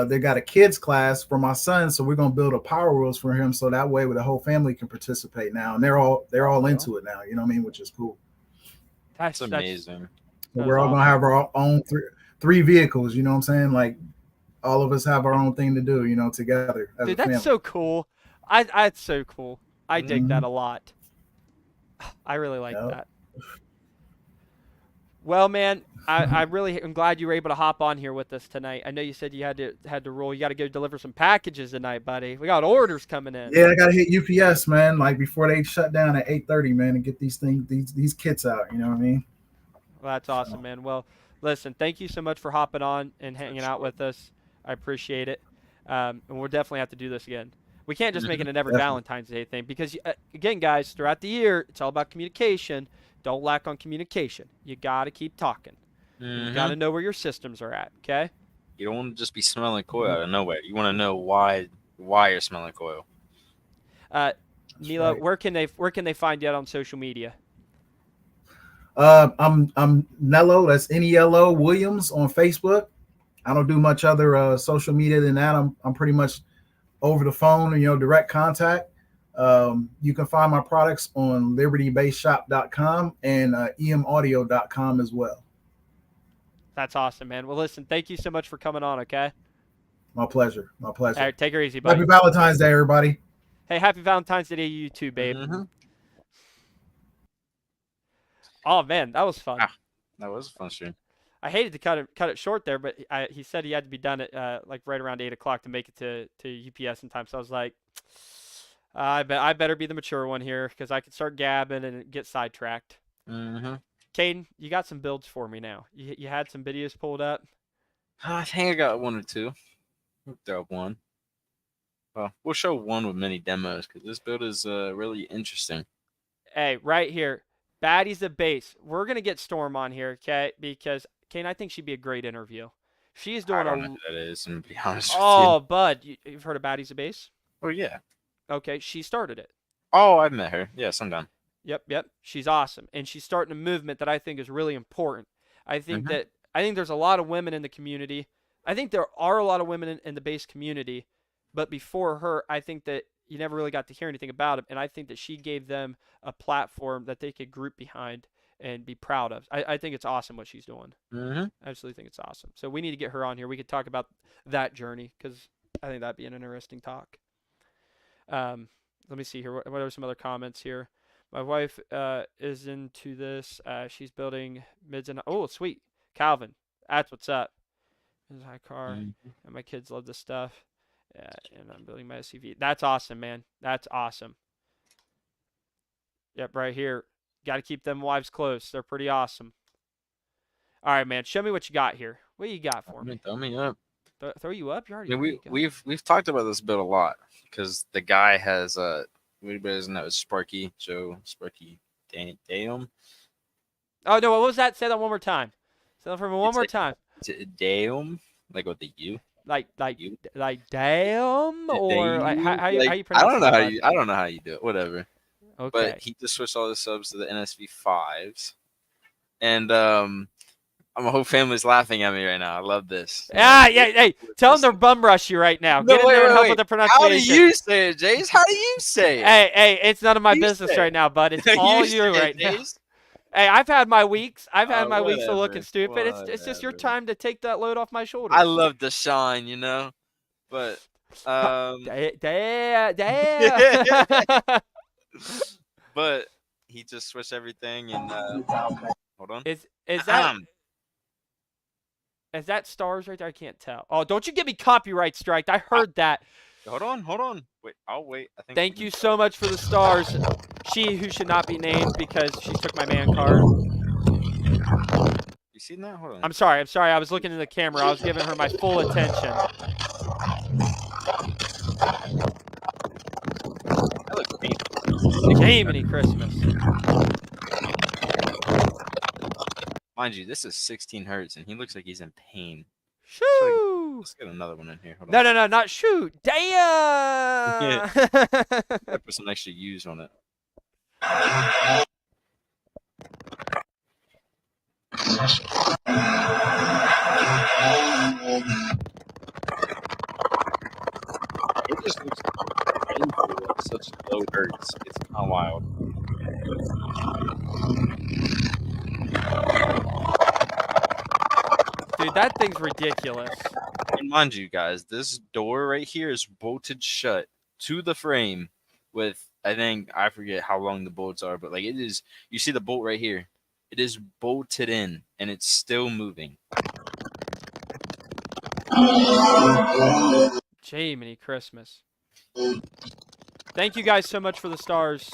they got a kids class for my son, so we're going to build a Power Wheels for him, so that way the whole family can participate now. And they're all well, into it now. You know what I mean? Which is cool. It's that's amazing. So that is we're all going to awesome. have our own three vehicles. You know what I'm saying? Like all of us have our own thing to do. You know, together as Dude, a that's family. so cool. That's so cool. I dig Mm-hmm. that a lot. I really like Yep. that. Well, man, I really am glad you were able to hop on here with us tonight. I know you said you had to roll. You got to go deliver some packages tonight, buddy. We got orders coming in. Yeah, I gotta hit UPS, man. Like before they shut down at 8:30, man, and get these kits out. You know what I mean? Well, that's awesome, So man. Well, listen, thank you so much for hopping on and For hanging out sure. with us. I appreciate it. And we'll definitely have to do this again. We can't just make Hmm. it an every definitely. Valentine's Day thing because, again, guys, throughout the year, it's all about communication. Don't lack on communication. You got to keep talking. And you got Hmm. to know where your systems are at, okay? You don't want to just be smelling coil Yep, out of nowhere. You want to know why you're smelling coil. Uh, that's Nilo, right. where can they find you out on social media? I'm Nelo. That's Nelo Williams on Facebook. I don't do much other social media than that. I'm pretty much over the phone and direct contact. You can find my products on libertybasedshop.com and emaudio.com as well. That's awesome, man. Well, listen, thank you so much for coming on, okay? My pleasure. My All pleasure. right, take her easy, Happy buddy. Valentine's Day, everybody. Hey, happy Valentine's Day to you too, babe. Hmm. Oh, man, that was fun. Ah, that was a fun stream. I hated to cut it short there, but he said he had to be done at like right around 8 o'clock to make it to UPS in time. So I was like, I better be the mature one here because I could start gabbing and get sidetracked. Hmm. Caden, you got some builds for me now. You had some videos pulled up. I think I got one or two. We'll throw up one. Well, we'll show one with many demos because this build is really interesting. Hey, right here, baddies of base. We're gonna get Storm on here, okay? Because Caden, I think she'd be a great interview. She's I doing don't know a. who that is, and to be honest with you. Oh, bud, you've heard of baddies of base? Oh yeah. Okay, she started it. Oh, I've met her. Yes, I'm done. Yep. She's awesome, and she's starting a movement that I think is really important. Hmm. I think there's a lot of women in the community. I think there are a lot of women in the base community, but before her, I think that you never really got to hear anything about it, and I think that she gave them a platform that they could group behind and be proud of. I think it's awesome what she's doing. Hmm. I absolutely think it's awesome. So we need to get her on here. We could talk about that journey because I think that'd be an interesting talk. Let me see here. What are some other comments here? My wife is into this. She's building mids and oh, sweet, Calvin. That's what's up. This is a high car, Hmm. and my kids love this stuff. And I'm building my SUV. That's awesome, man. That's awesome. Yep, right here. Got to keep them wives close. They're pretty awesome. All right, man. Show me what you got here. What you got for me? Throw me up. Throw you up? You I already mean, there you go. we've talked about this build a lot because the guy has everybody doesn't know Sparky Joe Sparky Dame. Oh no, what was that? Say that one more time. Say that for me one It's more like time. Dame, like with the U. Like like You. like damn or like Dame. how Like you pronounce that, bud? I don't know how you do it. Whatever. But Okay. he just switched all the subs to the NSV fives, and my whole family's laughing at me right now. I love this. Ah, yeah. Hey, tell them they're bum rush you right now. No, Get in there and help with wait. the How do pronunciation. you say it, Jace? How do you say it? Hey, it's none of my You business say right it. now, bud. It's You all say you it, right now. Jace. Hey, I've had my weeks. I've had my weeks of looking Whatever. stupid. It's just your Whatever. time to take that load off my shoulders. I love to shine, but Damn. but he just switched everything and hold on. Is that is that stars right there? I can't tell. Oh, don't you give me copyright strike. I heard that. Hold on. Wait, I'll wait. I think. Thank you so much for the stars. She who should not be named because she took my man card. You seen that? Hold on. I'm sorry. I was looking in the camera. I was giving her my full attention. That looks painful. Jamie Christmas. Mind you, this is 16 hertz, and he looks like he's in pain. Shoo! Let's get another one in here. Hold No, on. not shoot. Damn! I put some extra U's on it. It just looks painful at such low hertz. It's kind of wild. dude, that thing's ridiculous. And mind you, guys, this door right here is bolted shut to the frame with, I forget how long the bolts are, but like it is, you see the bolt right here. It is bolted in and it's still moving. Jiminy Christmas. Thank you guys so much for the stars.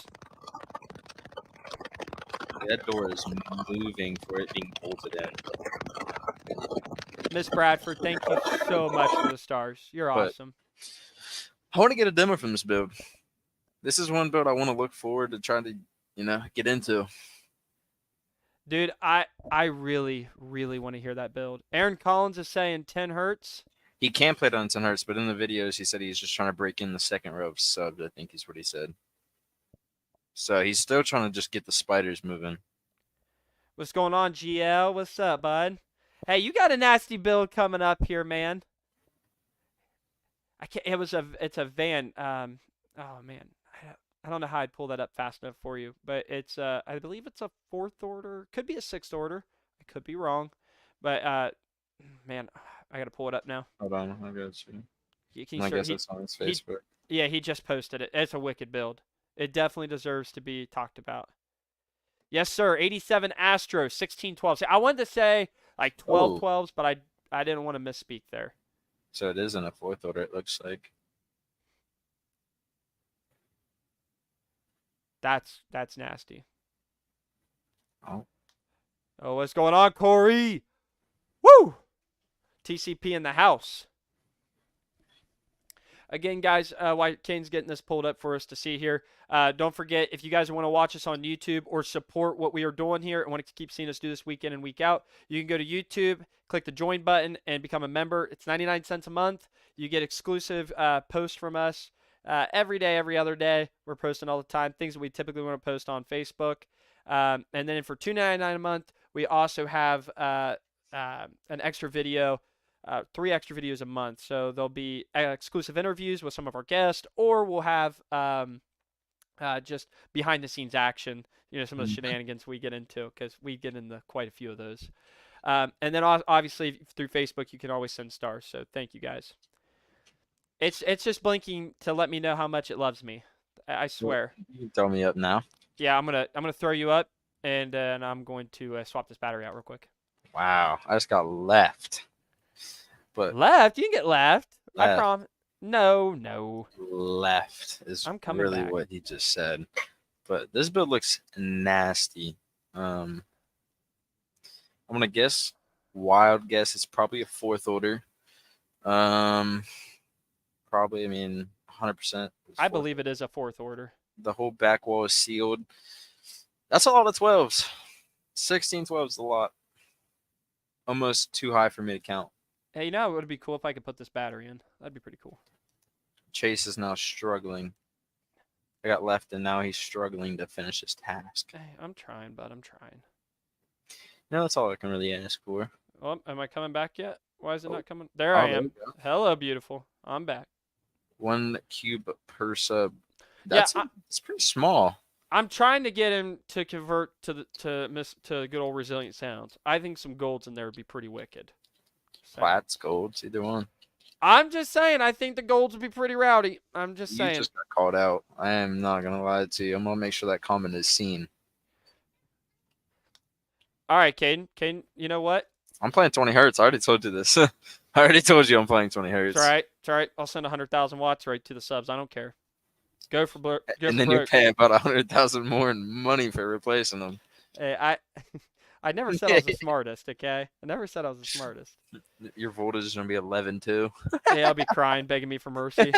That door is moving for it being bolted in. Miss Bradford, thank you so much for the stars. You're But awesome. I want to get a demo from this build. This is one build I want to look forward to trying to, get into. Dude, I really, really want to hear that build. Aaron Collins is saying 10 hertz. He can play it on 10 hertz, but in the videos he said he's just trying to break in the second row of subs, I think is what he said. So he's still trying to just get the spiders moving. What's going on, GL? What's up, bud? Hey, you got a nasty build coming up here, man. I can't. It's a van. Oh man, I don't know how I'd pull that up fast enough for you, but it's I believe it's a 4th order. Could be a 6th order. I could be wrong, but man, I gotta pull it up now. Hold on, I got you. I guess it's on his Facebook. Yeah, he just posted it. It's a wicked build. It definitely deserves to be talked about. Yes, sir. 87 Astro, 1612. I wanted to say like 1212s, but I didn't want to misspeak there. So it is in a 4th order, it looks like. That's nasty. Oh, what's going on, Corey? Woo! TCP in the house. Again, guys, while Kane's getting this pulled up for us to see here, don't forget, if you guys want to watch us on YouTube or support what we are doing here and want to keep seeing us do this week in and week out, you can go to YouTube, click the join button, and become a member. It's 99 cents a month. You get exclusive posts from us every day, every other day. We're posting all the time, things that we typically want to post on Facebook. And then for $2.99 a month, we also have an extra video. 3 extra videos a month. So there'll be exclusive interviews with some of our guests, or we'll have just behind the scenes action, some of the shenanigans we get into, because we get into quite a few of those. And then obviously through Facebook, you can always send stars. So thank you guys. It's just blinking to let me know how much it loves me. I swear. You can throw me up now. Yeah, I'm gonna throw you up, and I'm going to swap this battery out real quick. Wow, I just got left. But left? You can get left. I promise. No. Left is really back. what he just said. But this build looks nasty. I'm gonna guess, wild guess, it's probably a 4th order. Probably, 100%. I believe it is a 4th order. The whole back wall is sealed. That's a lot of 12s. 16 12s is a lot. Almost too high for me to count. Hey, it would be cool if I could put this battery in. That'd be pretty cool. Chase is now struggling. I got left, and now he's struggling to finish his task. Hey, I'm trying, bud. I'm trying. No, that's all I can really ask for. Oh, am I coming back yet? Why is it not coming? There I am. Hello, beautiful. I'm back. 1 cube per sub. It's pretty small. I'm trying to get him to convert to good old resilient sounds. I think some golds in there would be pretty wicked. Flats, golds, either one. I'm just saying, I think the golds would be pretty rowdy. I'm just saying. You just got called out. I am not going to lie to you. I'm going to make sure that comment is seen. All right, Caden. Caden, you know what? I'm playing 20 hertz. I already told you this. I already told you I'm playing 20 hertz. It's all right. It's all right. I'll send 100,000 watts right to the subs. I don't care. Go for broke. And then you're paying about 100,000 more in money for replacing them. Hey, I never said I was the smartest, okay? I never said I was the smartest. Your voltage is going to be 11 too. Yeah, I'll be crying, begging me for mercy.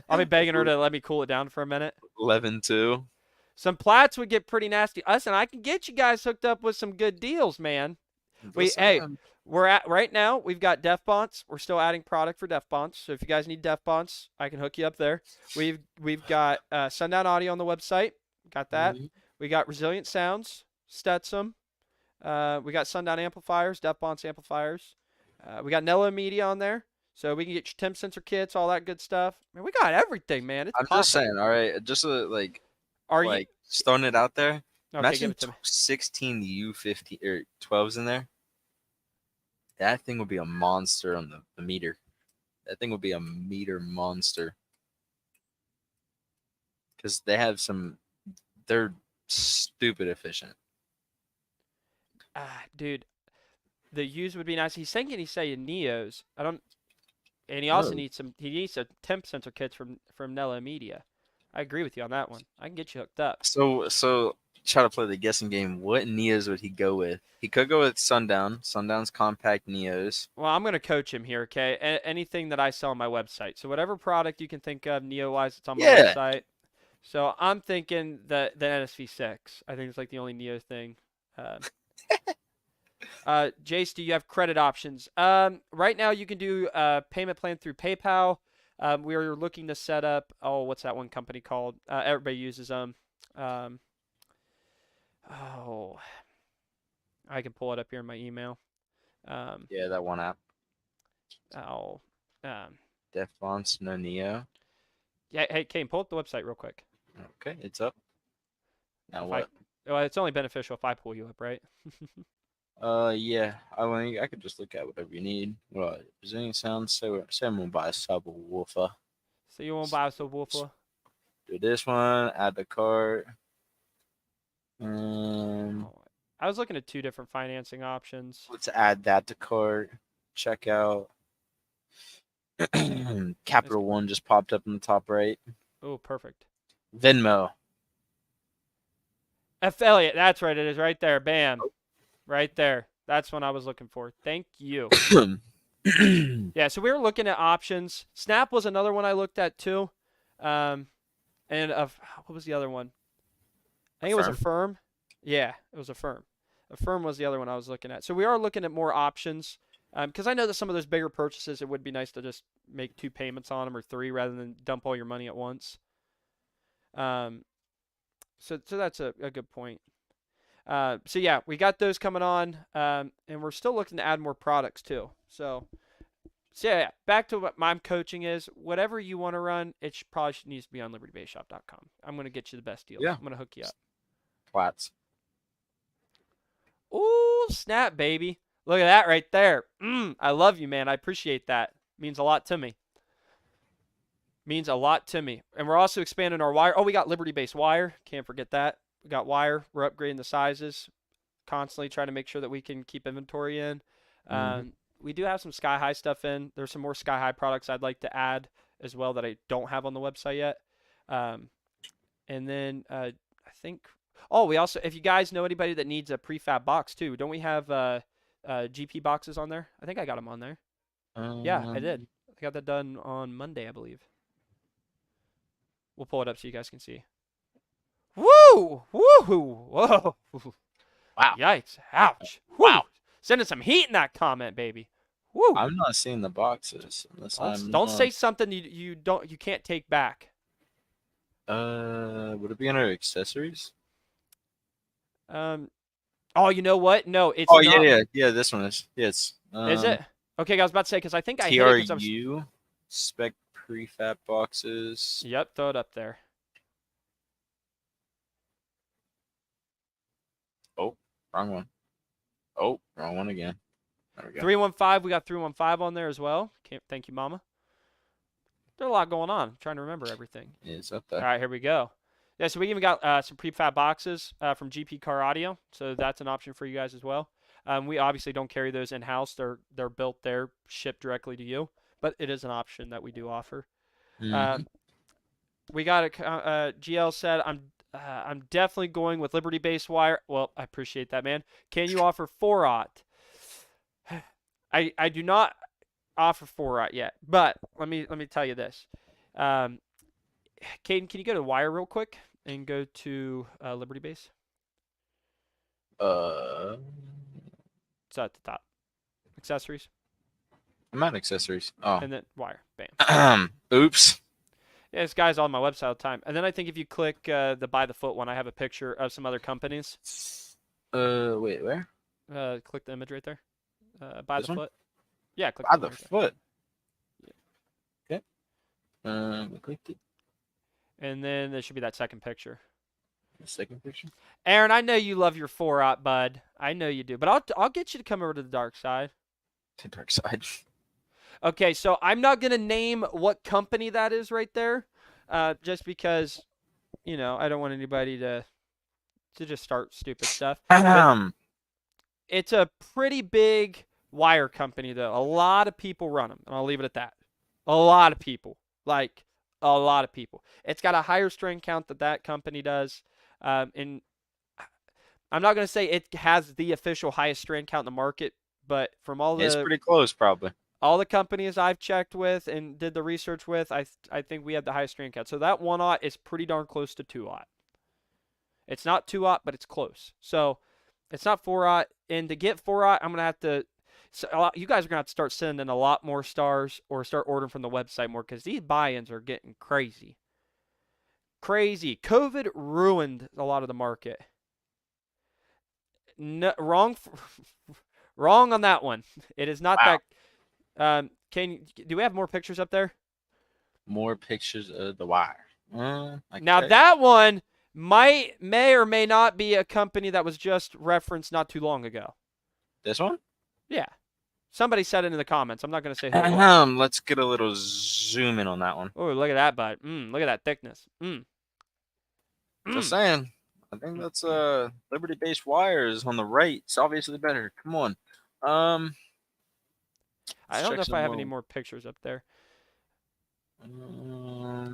I'll be begging her to let me cool it down for a minute. 11 too. Some plats would get pretty nasty. Listen, I can get you guys hooked up with some good deals, man. We're at right now. We've got Def Bonds. We're still adding product for Def Bonds. So if you guys need Def Bonds, I can hook you up there. We've got Sundown Audio on the website. Got that. Mm-hmm. We got Resilient Sounds, Stetson. We got Sundown amplifiers, Def Bonds amplifiers. We got Nelo Media on there. So we can get your temp sensor kits, all that good stuff. Man, we got everything, man. I'm just saying, all right, just just throwing it out there. Okay, give it to me. 16 U50 or 12s in there. That thing would be a monster on the meter. That thing would be a meter monster because they have some. They're stupid efficient. Dude, the U's would be nice. He's saying Neos. I don't, and he also Oh, needs some. He needs some temp sensor kits from Nelo Media. I agree with you on that one. I can get you hooked up. so try to play the guessing game. What Neos would he go with? He could go with Sundown. Sundown's compact Neos. Well, I'm gonna coach him here, okay? Anything that I sell on my website. So whatever product you can think of Neo-wise, it's on my Yeah. website. So I'm thinking the NSV6. I think it's like the only Neo thing. Uh, Jace, do you have credit options? Right now you can do payment plan through PayPal. We are looking to set up. Oh, what's that one company called? Everybody uses them. Um, oh, I can pull it up here in my email. Um, Yeah, that one app. oh, um, Def fonts, no Neo. yeah. Hey, Kane, pull up the website real quick. Okay, it's up. Now If what? well, it's only beneficial if I pull you up, right? Yeah. I could just look at whatever you need. What? Is there any sound? Say I'm gonna buy a subwoofer. So you won't buy a subwoofer? Do this one. Add the cart. Oh, I was looking at two different financing options. Let's add that to cart. Checkout. Capital One just popped up in the top right. Oh, perfect. Venmo. Affiliate. That's right. It is right there. Bam. Right there. That's what I was looking for. Thank you. Yeah, so we were looking at options. Snap was another one I looked at too. And what was the other one? I think it was a firm. Yeah, it was a firm. A firm was the other one I was looking at. So we are looking at more options. Because I know that some of those bigger purchases, it would be nice to just make 2 payments on them or 3 rather than dump all your money at once. So that's a good point. So yeah, we got those coming on, and we're still looking to add more products too. So yeah, back to what my coaching is. Whatever you want to run, it probably needs to be on libertybayshop.com. I'm gonna get you the best deals. Yeah. I'm gonna hook you up. Plats. Ooh, snap, baby! Look at that right there. I love you, man. I appreciate that. Means a lot to me. Means a lot to me. And we're also expanding our wire. Oh, we got Liberty-based wire. Can't forget that. We got wire. We're upgrading the sizes. Constantly trying to make sure that we can keep inventory in. We do have some Sky High stuff in. There's some more Sky High products I'd like to add as well that I don't have on the website yet. And then I think, we also, if you guys know anybody that needs a prefab box too, don't we have GP boxes on there? I think I got them on there. Yeah, I did. I got that done on Monday, I believe. We'll pull it up so you guys can see. Woo! Woohoo! Whoa! Wow. Yikes! Ouch! Wow. Woo. Sending some heat in that comment, baby. Woo! I'm not seeing the boxes unless Don't say something you can't take back. Would it be under accessories? Oh, you know what? No, it's Oh not. yeah. This one is. Yes. Is it? Okay, I was about to say because I think I hit it because I was. TRU spec prefab boxes. Yep, throw it up there. Oh, wrong one. Oh, wrong one again. There we go. 315. We got 315 on there as well. Thank you, Mama. There's a lot going on. I'm trying to remember everything. It's up there. All right, here we go. Yeah, so we even got some prefab boxes from GP Car Audio, so that's an option for you guys as well. We obviously don't carry those in house; they're built there, shipped directly to you. But it is an option that we do offer. We got a GL said I'm definitely going with Liberty-based wire. Well, I appreciate that, man. Can you offer 4-aught? I do not offer 4-aught yet, but let me tell you this. Caden, can you go to wire real quick and go to Liberty Base? Uh, It's at the top. Accessories. I'm at accessories. Oh. And then wire. Bam. Oops. Yeah, this guy's on my website all the time. And then I think if you click the by the foot one, I have a picture of some other companies. Wait, where? Click the image right there. By This the one? foot. Yeah, click By the the image right foot. Okay. We clicked it. there. And then there should be that second picture. The second picture. Aaron, I know you love your 4-aught, bud. I know you do. But I'll get you to come over to the dark side. to dark side. Okay, so I'm not gonna name what company that is right there, just because I don't want anybody to just start stupid stuff. But it's a pretty big wire company, though. A lot of people run them, and I'll leave it at that. A lot of people, like a lot of people. It's got a higher string count that that company does, and I'm not going to say it has the official highest string count in the market, but from It's pretty close, probably. all the companies I've checked with and did the research with, I think we have the highest string count. So that 1/0 is pretty darn close to 2/0. It's not 2/0, but it's close. So it's not 4/0. And to get 4/0, I'm going to have to. So you guys are going to have to start sending a lot more stars or start ordering from the website more because these buy-ins are getting crazy. Crazy. COVID ruined a lot of the market. No, wrong, wrong on that one. It is not Wow. that. Do we have more pictures up there? More pictures of the wire. Now Okay. that one may or may not be a company that was just referenced not too long ago. This one? Yeah. Somebody said it in the comments. I'm not going to say who it was. Let's get a little zoom in on that one. Oh, look at that butt. Look at that thickness. Just saying. I think that's Liberty-based wires on the right. It's obviously better. Come on. I Let's don't check know if some I have any more. more pictures up there.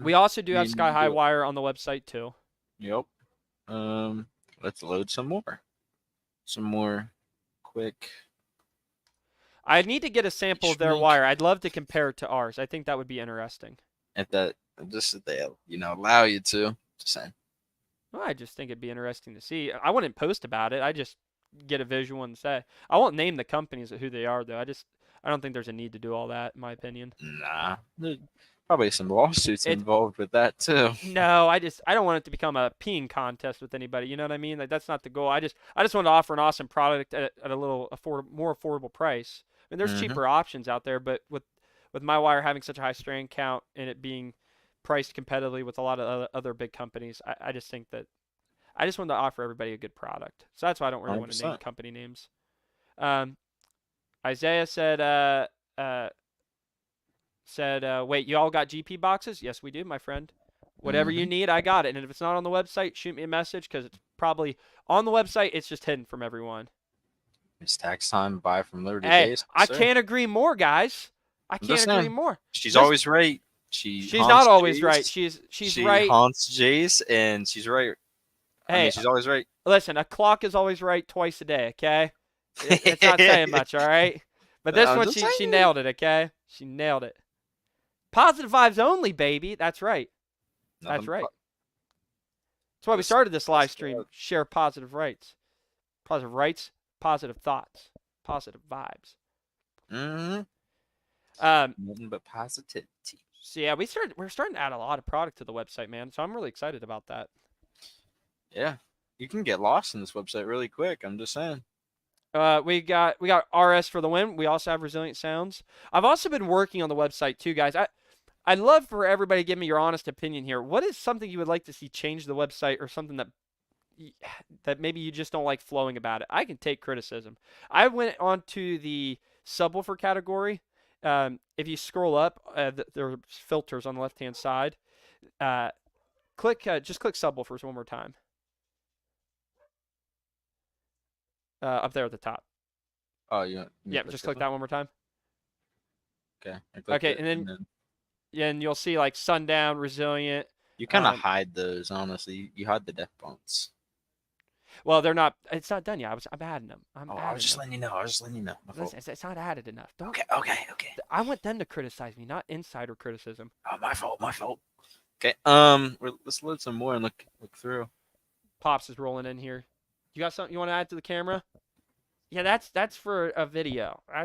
We also do have Sky High Wire on the website too. Yep. Let's load some more. Some more quick. I need to get a sample of their Shrink. wire. I'd love to compare it to ours. I think that would be interesting. If they allow you to. Just saying. Well, I just think it'd be interesting to see. I wouldn't post about it. I just get a visual and say. I won't name the companies of who they are though. I don't think there's a need to do all that in my opinion. Nah. There's probably some lawsuits It- involved with that too. No, I don't want it to become a peeing contest with anybody. You know what I mean? Like that's not the goal. I just want to offer an awesome product at a little more affordable price. I mean, there's cheaper options out there, but with my wire having such a high strand count and it being priced competitively with a lot of other big companies, I just think that I just want to offer everybody a good product. So that's why I don't really want to name 100%. company names. Isaiah said, wait, you all got GP boxes? Yes, we do, my friend. Whatever you need, I got it. And if it's not on the website, shoot me a message because it's probably on the website. It's just hidden from everyone. It's tax time. Buy from Liberty Hey, Base. I can't agree more, guys. I can't agree more. She's always right. She's not always right. She's she right. haunts Jace, and she's right. Hey, I mean, she's always right. Listen, a clock is always right twice a day. Okay, it's not saying much. All right, but this one she nailed it. Okay, she nailed it. Positive vibes only, baby. That's right. That's right. That's why we started this live stream. Share positive rights. Positive rights, positive thoughts, positive vibes. Nothing but positivity. So yeah, we're starting to add a lot of product to the website, man. So I'm really excited about that. Yeah. You can get lost in this website really quick. I'm just saying. We got RS for the win. We also have resilient sounds. I've also been working on the website too, guys. I'd love for everybody to give me your honest opinion here. What is something you would like to see change the website, or something that maybe you just don't like flowing about it? I can take criticism. I went on to the subwoofer category. If you scroll up, there are filters on the left-hand side. Just click subwoofers one more time. Up there at the top. Oh, yeah. Yeah, just click that one more time. Okay. Okay, and then you'll see like sundown, resilient. You kind of hide those, honestly. You hide the death bones. Well, they're not. It's not done yet. I'm adding them. I was just letting you know. Listen, it's not added enough. Okay. I want them to criticize me, not insider criticism. Oh, my fault. Okay. Let's load some more and look through. Pops is rolling in here. You got something you want to add to the camera? Yeah, that's for a video. I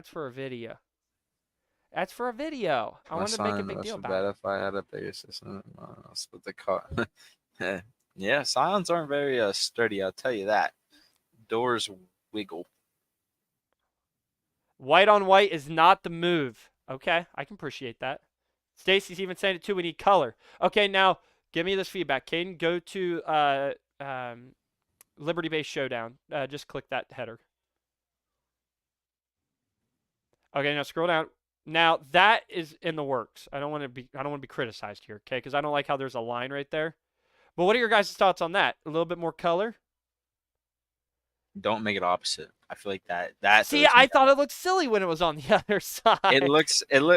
want to make a big deal about it. If I had a bigger system, I'll split the car. Yeah, silents aren't very sturdy. I'll tell you that. Doors wiggle. White on white is not the move. Okay, I can appreciate that. Stacy's even saying it too. We need color. Okay, now give me this feedback. Caden, go to Liberty Base Showdown. Just click that header. Okay, now scroll down. Now that is in the works. I don't want to be criticized here, okay? Because I don't like how there's a line right there. But what are your guys' thoughts on that? A little bit more color? Don't make it opposite. I feel like that See, throws me I thought off. it looked silly when it was on the other side. It look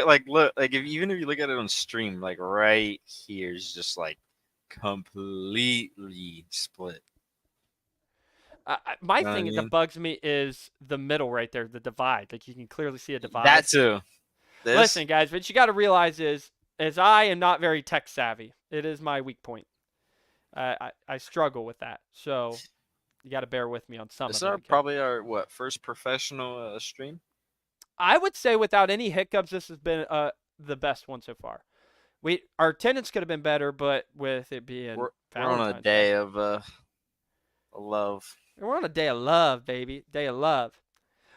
like if even if you look at it on stream, like right here is just like completely split. My You know what I thing that mean? bugs me is the middle right there, the divide. Like you can clearly see a divide. That too. This Listen, guys, what you got to realize is I am not very tech savvy. It is my weak point. I struggle with that. So you got to bear with me on some this of is it. our Okay? probably our what first professional stream. I would say without any hiccups, this has been the best one so far. Our attendance could have been better, but with it being We're on a Valentine's day Day, of love. we're on a day of love, baby, day of love.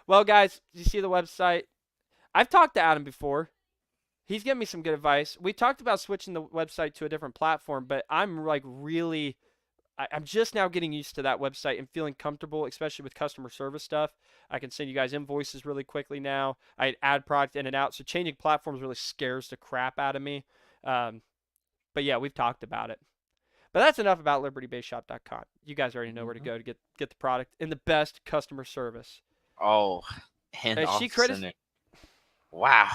Well, guys, you see the website. I've talked to Adam before. He's given me some good advice. We talked about switching the website to a different platform, but I'm like really I'm just now getting used to that website and feeling comfortable, especially with customer service stuff. I can send you guys invoices really quickly now. I add product in and out, so changing platforms really scares the crap out of me. Um, but yeah, we've talked about it. But that's enough about libertybaseshop.com. You guys already know where to Mhm. go to get the product and the best customer service. Oh, and She off the critic. center. Wow.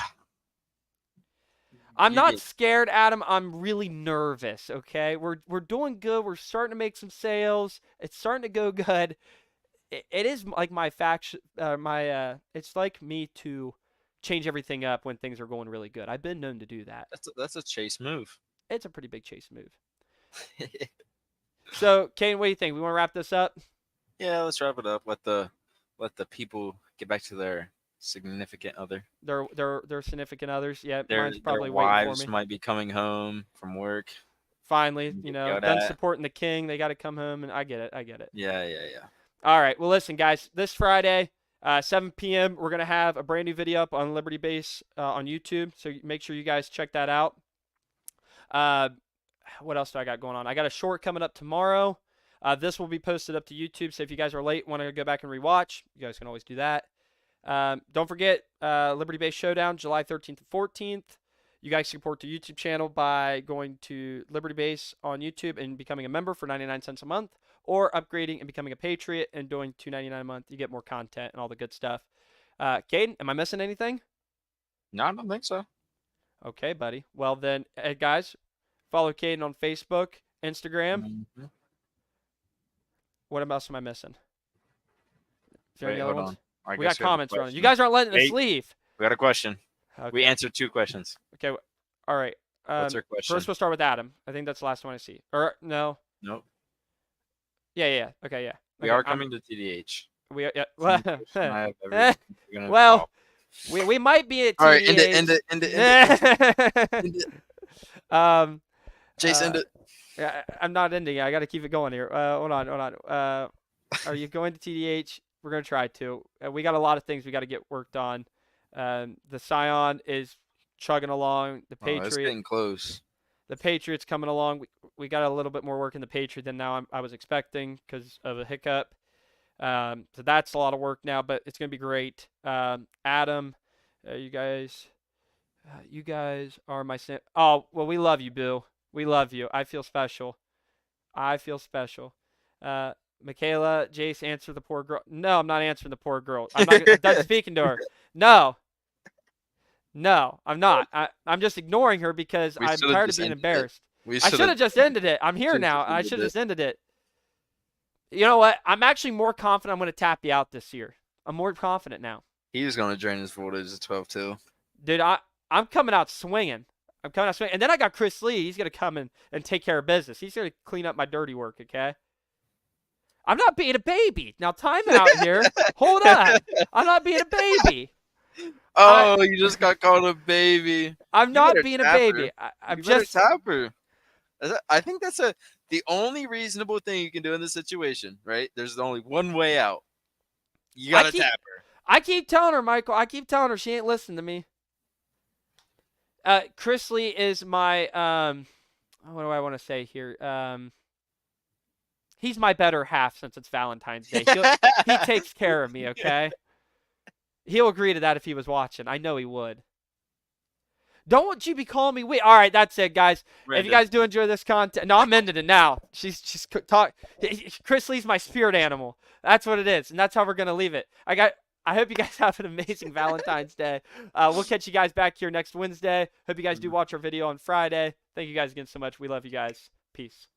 I'm You not did. scared, Adam. I'm really nervous. Okay, we're doing good. We're starting to make some sales. It's starting to go good. It is like my faction. It's like me to change everything up when things are going really good. I've been known to do that. That's a chase move. It's a pretty big chase move. So, Kane, what do you think? We want to wrap this up? Yeah, let's wrap it up. Let the people get back to their significant other. Their significant others. Yeah, Their mine's probably waiting for wives me. might be coming home from work. Finally, You you get know, yelled done at. supporting the king. They got to come home, and I get it. I get it. Yeah, yeah, yeah. All right. Well, listen, guys. This Friday, 7 p.m., we're gonna have a brand new video up on Liberty Base on YouTube. So make sure you guys check that out. Uh, what else do I got going on? I got a short coming up tomorrow. This will be posted up to YouTube. So if you guys are late, want to go back and rewatch, you guys can always do that. Don't forget Liberty Base Showdown, July 13th and 14th. You guys support the YouTube channel by going to Liberty Base on YouTube and becoming a member for 99 cents a month, or upgrading and becoming a Patriot and doing $2.99 a month. You get more content and all the good stuff. Caden, am I missing anything? No, I don't think so. Okay, buddy. Well then, guys, follow Caden on Facebook, Instagram. Mhm. What else am I missing? Is there Wait, any other hold ones? on. I We guess got have a comments running. You question. guys aren't letting us Wait. leave. We got a question. Okay. We answered 2 questions. Okay. All right. What's our question? First, we'll start with Adam. I think that's the last one I see. Or no? Nope. Yeah. Okay. Yeah. We Okay, are coming to TDH. We yeah. Any Well, question I have every- we're gonna well, call. we might be at All right, end TDH. it. um. Jason, end it. Yeah, I'm not ending it. I got to keep it going here. Hold on. Are you going to TDH? We're gonna try to. We got a lot of things we got to get worked on. The Scion is chugging along. The Oh, it's Patriot. getting close. The Patriots coming along. We got a little bit more work in the Patriot than I was expecting because of a hiccup. So that's a lot of work now, but it's gonna be great. Adam, you guys are my. Oh well, we love you, Bill. We love you. I feel special. I feel special. Michaela, Jace, answer the poor girl. No, I'm not answering the poor girl. I'm done speaking to her. No, I'm not. I'm just ignoring her because We I'm should've tired of just being ended it. embarrassed. We I should have just ended it. I'm here should've now. just I ended should have it. just ended it. You know what? I'm actually more confident I'm going to tap you out this year. I'm more confident now. He's gonna drain his voltage at 12 too. Dude, I'm coming out swinging. I'm coming out swinging. And then I got Chris Lee. He's going to come in and take care of business. He's going to clean up my dirty work, okay? I'm not being a baby. Now, time out here. Hold on. I'm not being a baby. Oh, you just got called a baby. I'm You not better being a tap baby. her. I'm You better just. tap her. I think that's the only reasonable thing you can do in this situation, right? There's only one way out. You gotta tap her. I keep telling her, Michael. I keep telling her she ain't listening to me. Chris Lee is my what do I want to say here? He's my better half since it's Valentine's Day. He takes care of me, okay? He'll agree to that if he was watching. I know he would. Don't you be calling me weird. All right, that's it, guys. If you guys do enjoy this content, no, I'm ending it now. She's talk. Chris Lee's my spirit animal. That's what it is, and that's how we're gonna leave it. I hope you guys have an amazing Valentine's Day. We'll catch you guys back here next Wednesday. Hope you guys do watch our video on Friday. Thank you guys again so much. We love you guys. Peace.